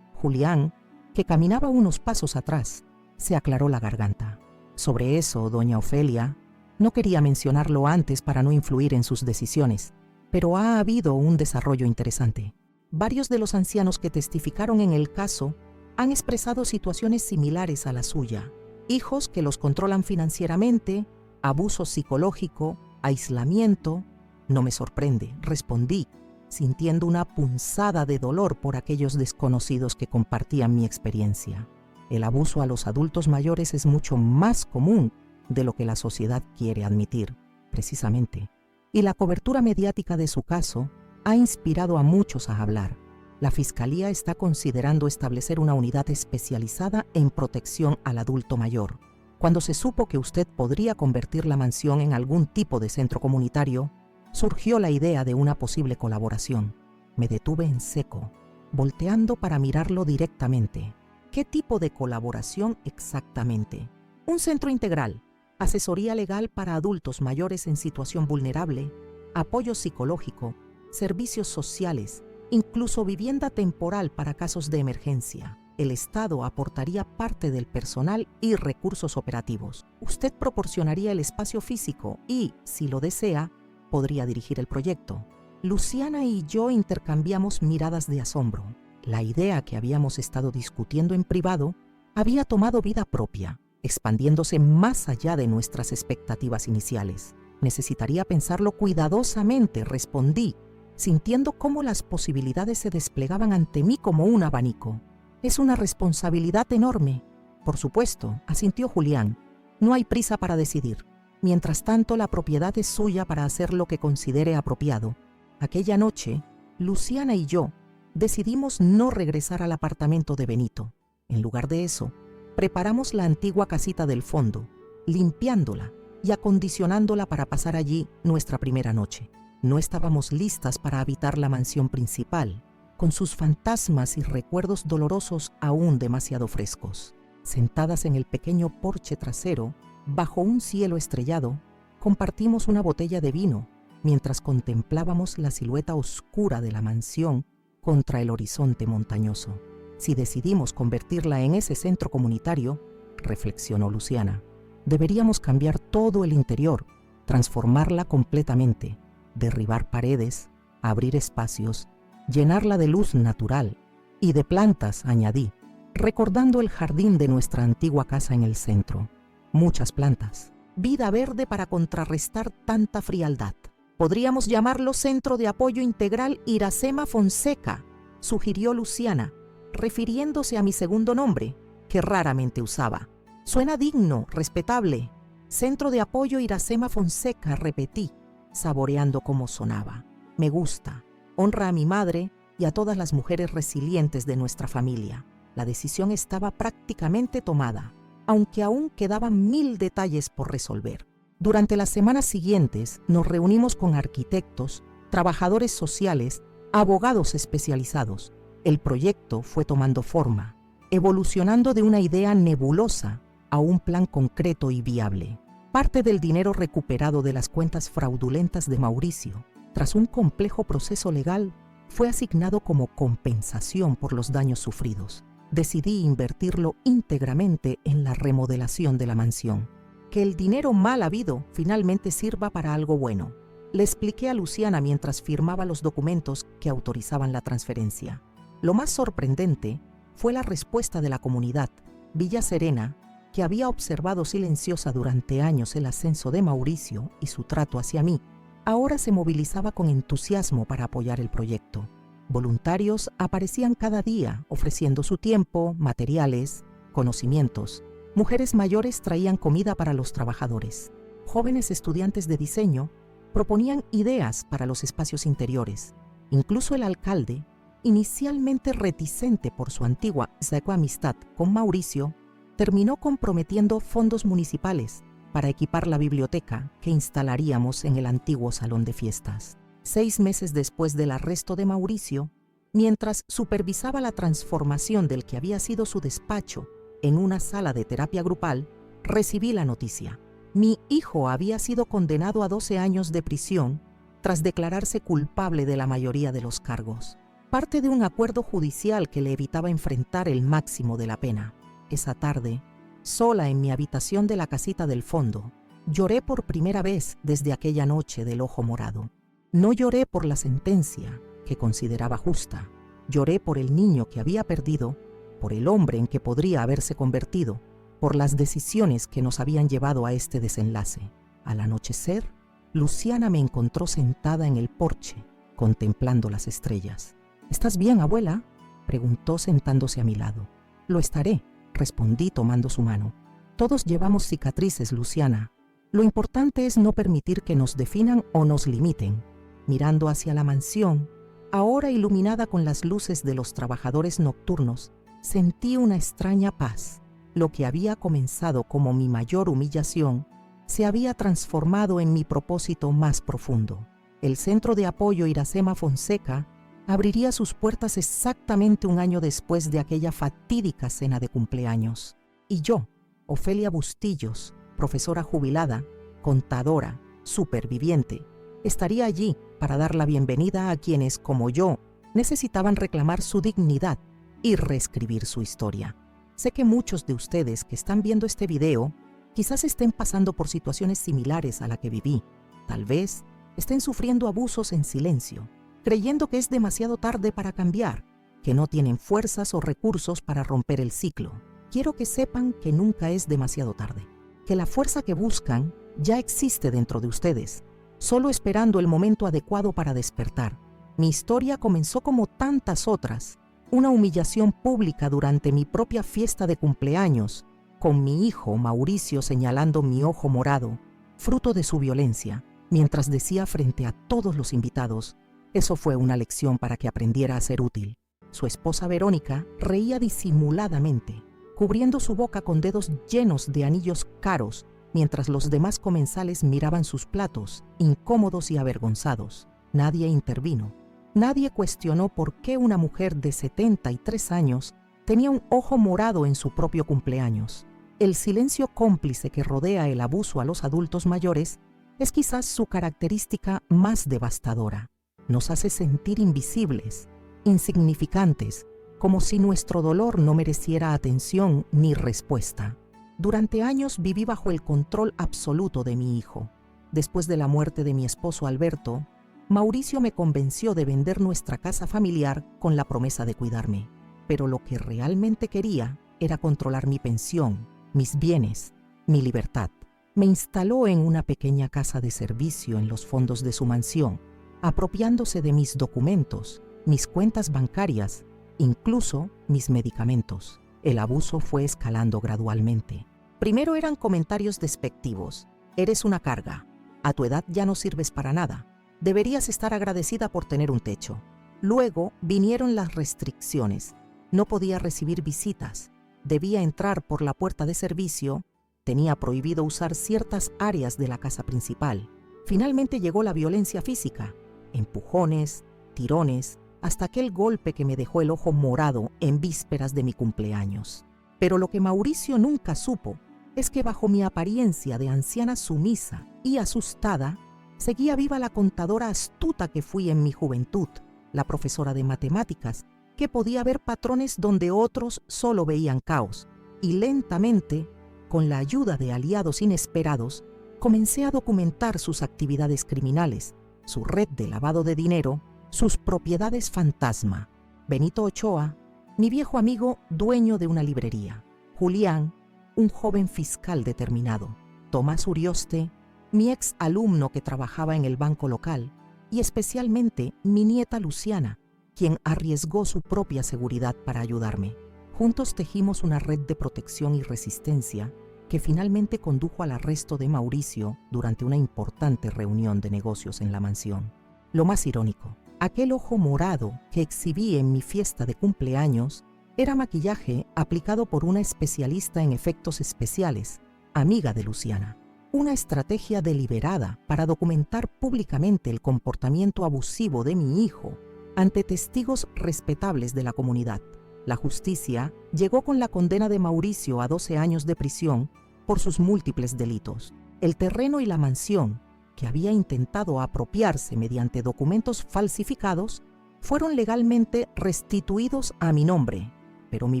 Julián, que caminaba unos pasos atrás, Se aclaró la garganta. Sobre eso, doña Ofelia, no quería mencionarlo antes para no influir en sus decisiones, pero ha habido un desarrollo interesante. Varios de los ancianos que testificaron en el caso han expresado situaciones similares a la suya. Hijos que los controlan financieramente, abuso psicológico, aislamiento. No me sorprende, respondí, sintiendo una punzada de dolor por aquellos desconocidos que compartían mi experiencia. El abuso a los adultos mayores es mucho más común de lo que la sociedad quiere admitir, precisamente. Y la cobertura mediática de su caso ha inspirado a muchos a hablar. La Fiscalía está considerando establecer una unidad especializada en protección al adulto mayor. Cuando se supo que usted podría convertir la mansión en algún tipo de centro comunitario, surgió la idea de una posible colaboración. Me detuve en seco, volteando para mirarlo directamente. ¿Qué tipo de colaboración exactamente? Un centro integral, asesoría legal para adultos mayores en situación vulnerable, apoyo psicológico, servicios sociales, incluso vivienda temporal para casos de emergencia. El Estado aportaría parte del personal y recursos operativos. Usted proporcionaría el espacio físico y, si lo desea, podría dirigir el proyecto. Luciana y yo intercambiamos miradas de asombro. La idea que habíamos estado discutiendo en privado había tomado vida propia, expandiéndose más allá de nuestras expectativas iniciales. Necesitaría pensarlo cuidadosamente, respondí, sintiendo cómo las posibilidades se desplegaban ante mí como un abanico. Es una responsabilidad enorme. Por supuesto, asintió Julián. No hay prisa para decidir. Mientras tanto, la propiedad es suya para hacer lo que considere apropiado. Aquella noche, Luciana y yo decidimos no regresar al apartamento de Benito. En lugar de eso, preparamos la antigua casita del fondo, limpiándola y acondicionándola para pasar allí nuestra primera noche. No estábamos listas para habitar la mansión principal, con sus fantasmas y recuerdos dolorosos aún demasiado frescos. Sentadas en el pequeño porche trasero, bajo un cielo estrellado, compartimos una botella de vino mientras contemplábamos la silueta oscura de la mansión contra el horizonte montañoso. Si decidimos convertirla en ese centro comunitario, reflexionó Luciana, deberíamos cambiar todo el interior, transformarla completamente, derribar paredes, abrir espacios, llenarla de luz natural y de plantas, añadí, recordando el jardín de nuestra antigua casa en el centro. Muchas plantas, vida verde para contrarrestar tanta frialdad. Podríamos llamarlo Centro de Apoyo Integral Iracema Fonseca, sugirió Luciana, refiriéndose a mi segundo nombre, que raramente usaba. Suena digno, respetable. Centro de Apoyo Iracema Fonseca, repetí, saboreando cómo sonaba. Me gusta. Honra a mi madre y a todas las mujeres resilientes de nuestra familia. La decisión estaba prácticamente tomada, aunque aún quedaban 1000 detalles por resolver. Durante las semanas siguientes nos reunimos con arquitectos, trabajadores sociales, abogados especializados. El proyecto fue tomando forma, evolucionando de una idea nebulosa a un plan concreto y viable. Parte del dinero recuperado de las cuentas fraudulentas de Mauricio, tras un complejo proceso legal, fue asignado como compensación por los daños sufridos. Decidí invertirlo íntegramente en la remodelación de la mansión. Que el dinero mal habido finalmente sirva para algo bueno. Le expliqué a Luciana mientras firmaba los documentos que autorizaban la transferencia. Lo más sorprendente fue la respuesta de la comunidad, Villa Serena, que había observado silenciosa durante años el ascenso de Mauricio y su trato hacia mí. Ahora se movilizaba con entusiasmo para apoyar el proyecto. Voluntarios aparecían cada día ofreciendo su tiempo, materiales, conocimientos. Mujeres mayores traían comida para los trabajadores. Jóvenes estudiantes de diseño proponían ideas para los espacios interiores. Incluso el alcalde, inicialmente reticente por su antigua amistad con Mauricio, terminó comprometiendo fondos municipales para equipar la biblioteca que instalaríamos en el antiguo salón de fiestas. 6 meses después del arresto de Mauricio, mientras supervisaba la transformación del que había sido su despacho en una sala de terapia grupal, recibí la noticia. Mi hijo había sido condenado a 12 años de prisión tras declararse culpable de la mayoría de los cargos, parte de un acuerdo judicial que le evitaba enfrentar el máximo de la pena. Esa tarde, sola en mi habitación de la casita del fondo, lloré por primera vez desde aquella noche del ojo morado. No lloré por la sentencia, que consideraba justa. Lloré por el niño que había perdido, por el hombre en que podría haberse convertido, por las decisiones que nos habían llevado a este desenlace. Al anochecer, Luciana me encontró sentada en el porche, contemplando las estrellas. «¿Estás bien, abuela?», preguntó sentándose a mi lado. «Lo estaré», respondí tomando su mano. «Todos llevamos cicatrices, Luciana. Lo importante es no permitir que nos definan o nos limiten». Mirando hacia la mansión, ahora iluminada con las luces de los trabajadores nocturnos, sentí una extraña paz. Lo que había comenzado como mi mayor humillación se había transformado en mi propósito más profundo. El Centro de Apoyo Iracema Fonseca abriría sus puertas exactamente un año después de aquella fatídica cena de cumpleaños. Y yo, Ofelia Bustillos, profesora jubilada, contadora, superviviente, estaría allí para dar la bienvenida a quienes, como yo, necesitaban reclamar su dignidad y reescribir su historia. Sé que muchos de ustedes que están viendo este video quizás estén pasando por situaciones similares a la que viví. Tal vez estén sufriendo abusos en silencio, creyendo que es demasiado tarde para cambiar, que no tienen fuerzas o recursos para romper el ciclo. Quiero que sepan que nunca es demasiado tarde, que la fuerza que buscan ya existe dentro de ustedes, solo esperando el momento adecuado para despertar. Mi historia comenzó como tantas otras, una humillación pública durante mi propia fiesta de cumpleaños, con mi hijo Mauricio señalando mi ojo morado, fruto de su violencia, mientras decía frente a todos los invitados: «Eso fue una lección para que aprendiera a ser útil». Su esposa Verónica reía disimuladamente, cubriendo su boca con dedos llenos de anillos caros, mientras los demás comensales miraban sus platos, incómodos y avergonzados. Nadie intervino. Nadie cuestionó por qué una mujer de 73 años tenía un ojo morado en su propio cumpleaños. El silencio cómplice que rodea el abuso a los adultos mayores es quizás su característica más devastadora. Nos hace sentir invisibles, insignificantes, como si nuestro dolor no mereciera atención ni respuesta. Durante años viví bajo el control absoluto de mi hijo. Después de la muerte de mi esposo Alberto, Mauricio me convenció de vender nuestra casa familiar con la promesa de cuidarme. Pero lo que realmente quería era controlar mi pensión, mis bienes, mi libertad. Me instaló en una pequeña casa de servicio en los fondos de su mansión, apropiándose de mis documentos, mis cuentas bancarias, incluso mis medicamentos. El abuso fue escalando gradualmente. Primero eran comentarios despectivos: «Eres una carga, a tu edad ya no sirves para nada, deberías estar agradecida por tener un techo». Luego vinieron las restricciones: no podía recibir visitas, debía entrar por la puerta de servicio, tenía prohibido usar ciertas áreas de la casa principal. Finalmente llegó la violencia física: empujones, tirones, hasta aquel golpe que me dejó el ojo morado en vísperas de mi cumpleaños. Pero lo que Mauricio nunca supo es que bajo mi apariencia de anciana sumisa y asustada, seguía viva la contadora astuta que fui en mi juventud, la profesora de matemáticas, que podía ver patrones donde otros solo veían caos, y lentamente, con la ayuda de aliados inesperados, comencé a documentar sus actividades criminales, su red de lavado de dinero, sus propiedades fantasma. Benito Ochoa, mi viejo amigo dueño de una librería. Julián, un joven fiscal determinado. Tomás Urioste, mi ex alumno que trabajaba en el banco local. Y especialmente mi nieta Luciana, quien arriesgó su propia seguridad para ayudarme. Juntos tejimos una red de protección y resistencia que finalmente condujo al arresto de Mauricio durante una importante reunión de negocios en la mansión. Lo más irónico: aquel ojo morado que exhibí en mi fiesta de cumpleaños era maquillaje aplicado por una especialista en efectos especiales, amiga de Luciana. Una estrategia deliberada para documentar públicamente el comportamiento abusivo de mi hijo ante testigos respetables de la comunidad. La justicia llegó con la condena de Mauricio a 12 años de prisión por sus múltiples delitos. El terreno y la mansión, que había intentado apropiarse mediante documentos falsificados, fueron legalmente restituidos a mi nombre, pero mi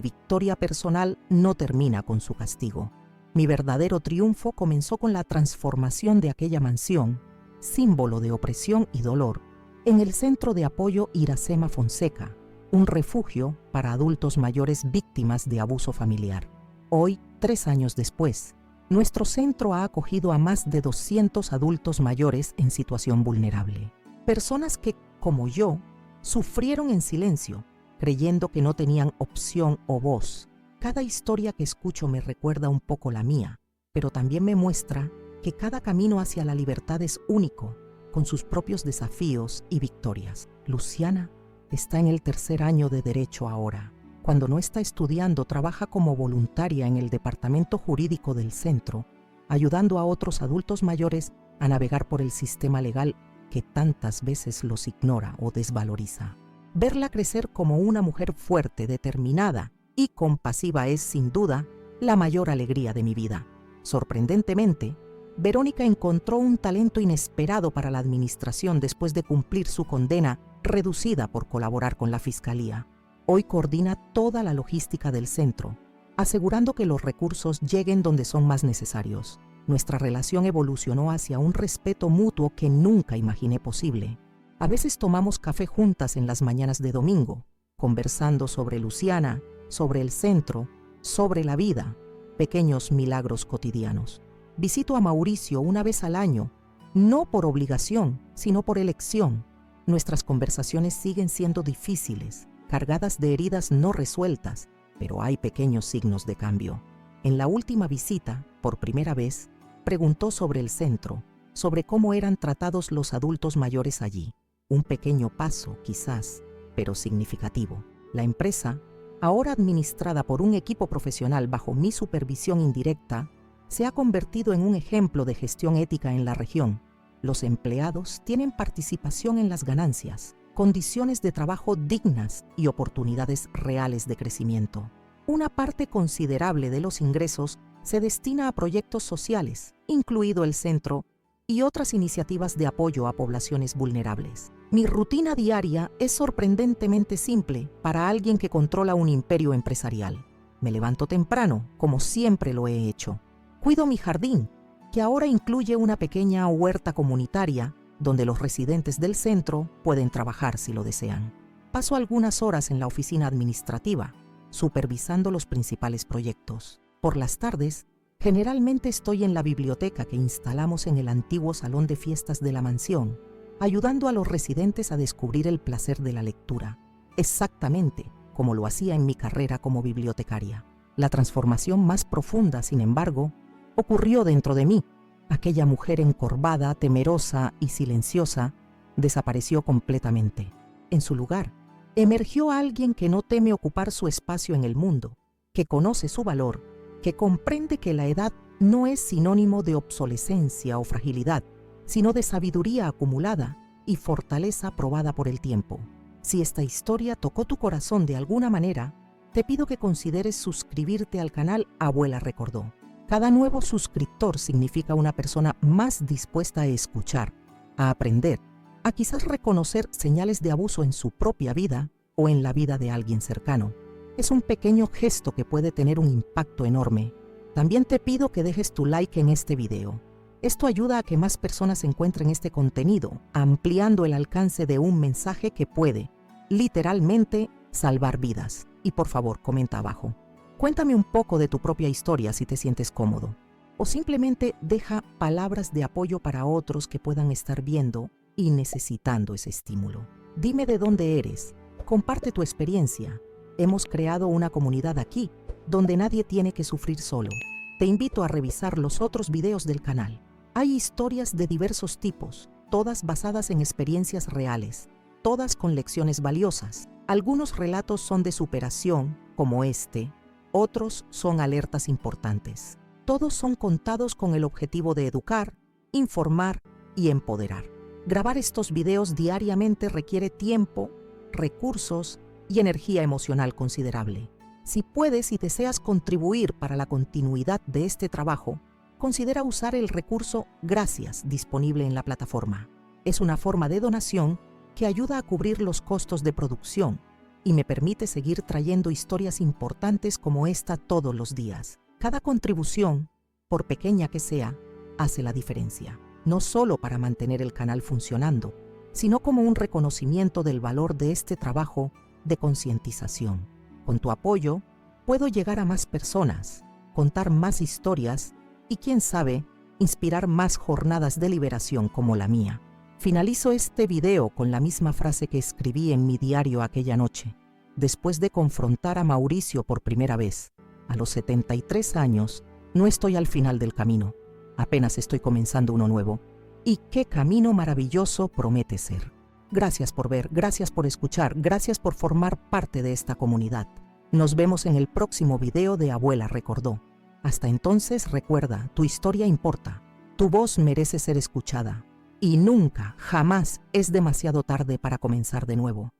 victoria personal no termina con su castigo. Mi verdadero triunfo comenzó con la transformación de aquella mansión, símbolo de opresión y dolor, en el Centro de Apoyo Iracema Fonseca, un refugio para adultos mayores víctimas de abuso familiar. Hoy, 3 años después, nuestro centro ha acogido a más de 200 adultos mayores en situación vulnerable. Personas que, como yo, sufrieron en silencio, creyendo que no tenían opción o voz. Cada historia que escucho me recuerda un poco la mía, pero también me muestra que cada camino hacia la libertad es único, con sus propios desafíos y victorias. Luciana está en el 3er año de Derecho ahora. Cuando no está estudiando, trabaja como voluntaria en el departamento jurídico del centro, ayudando a otros adultos mayores a navegar por el sistema legal que tantas veces los ignora o desvaloriza. Verla crecer como una mujer fuerte, determinada y compasiva es, sin duda, la mayor alegría de mi vida. Sorprendentemente, Verónica encontró un talento inesperado para la administración después de cumplir su condena reducida por colaborar con la Fiscalía. Hoy coordina toda la logística del centro, asegurando que los recursos lleguen donde son más necesarios. Nuestra relación evolucionó hacia un respeto mutuo que nunca imaginé posible. A veces tomamos café juntas en las mañanas de domingo, conversando sobre Luciana, sobre el centro, sobre la vida, pequeños milagros cotidianos. Visito a Mauricio una vez al año, no por obligación, sino por elección. Nuestras conversaciones siguen siendo difíciles, cargadas de heridas no resueltas, pero hay pequeños signos de cambio. En la última visita, por primera vez, preguntó sobre el centro, sobre cómo eran tratados los adultos mayores allí. Un pequeño paso, quizás, pero significativo. La empresa, ahora administrada por un equipo profesional bajo mi supervisión indirecta, se ha convertido en un ejemplo de gestión ética en la región. Los empleados tienen participación en las ganancias, condiciones de trabajo dignas y oportunidades reales de crecimiento. Una parte considerable de los ingresos se destina a proyectos sociales, incluido el centro, y otras iniciativas de apoyo a poblaciones vulnerables. Mi rutina diaria es sorprendentemente simple para alguien que controla un imperio empresarial. Me levanto temprano, como siempre lo he hecho. Cuido mi jardín, que ahora incluye una pequeña huerta comunitaria donde los residentes del centro pueden trabajar si lo desean. Paso algunas horas en la oficina administrativa, supervisando los principales proyectos. Por las tardes, generalmente estoy en la biblioteca que instalamos en el antiguo salón de fiestas de la mansión, ayudando a los residentes a descubrir el placer de la lectura, exactamente como lo hacía en mi carrera como bibliotecaria. La transformación más profunda, sin embargo, ocurrió dentro de mí. Aquella mujer encorvada, temerosa y silenciosa desapareció completamente. En su lugar, emergió alguien que no teme ocupar su espacio en el mundo, que conoce su valor, que comprende que la edad no es sinónimo de obsolescencia o fragilidad, sino de sabiduría acumulada y fortaleza probada por el tiempo. Si esta historia tocó tu corazón de alguna manera, te pido que consideres suscribirte al canal Abuela Recordó. Cada nuevo suscriptor significa una persona más dispuesta a escuchar, a aprender, a quizás reconocer señales de abuso en su propia vida o en la vida de alguien cercano. Es un pequeño gesto que puede tener un impacto enorme. También te pido que dejes tu like en este video. Esto ayuda a que más personas encuentren este contenido, ampliando el alcance de un mensaje que puede, literalmente, salvar vidas. Y por favor, comenta abajo. Cuéntame un poco de tu propia historia si te sientes cómodo. O simplemente deja palabras de apoyo para otros que puedan estar viendo y necesitando ese estímulo. Dime de dónde eres. Comparte tu experiencia. Hemos creado una comunidad aquí, donde nadie tiene que sufrir solo. Te invito a revisar los otros videos del canal. Hay historias de diversos tipos, todas basadas en experiencias reales, todas con lecciones valiosas. Algunos relatos son de superación, como este. Otros son alertas importantes. Todos son contados con el objetivo de educar, informar y empoderar. Grabar estos videos diariamente requiere tiempo, recursos y energía emocional considerable. Si puedes y deseas contribuir para la continuidad de este trabajo, considera usar el recurso Gracias disponible en la plataforma. Es una forma de donación que ayuda a cubrir los costos de producción y me permite seguir trayendo historias importantes como esta todos los días. Cada contribución por pequeña que sea, hace la diferencia, no solo para mantener el canal funcionando, sino como un reconocimiento del valor de este trabajo de concientización. Con tu apoyo, puedo llegar a más personas, contar más historias y, quién sabe, inspirar más jornadas de liberación como la mía. Finalizo este video con la misma frase que escribí en mi diario aquella noche, después de confrontar a Mauricio por primera vez. A los 73 años, no estoy al final del camino, apenas estoy comenzando uno nuevo. Y qué camino maravilloso promete ser. Gracias por ver, gracias por escuchar, gracias por formar parte de esta comunidad. Nos vemos en el próximo video de Abuela Recordó. Hasta entonces recuerda, tu historia importa, tu voz merece ser escuchada. Y nunca, jamás es demasiado tarde para comenzar de nuevo.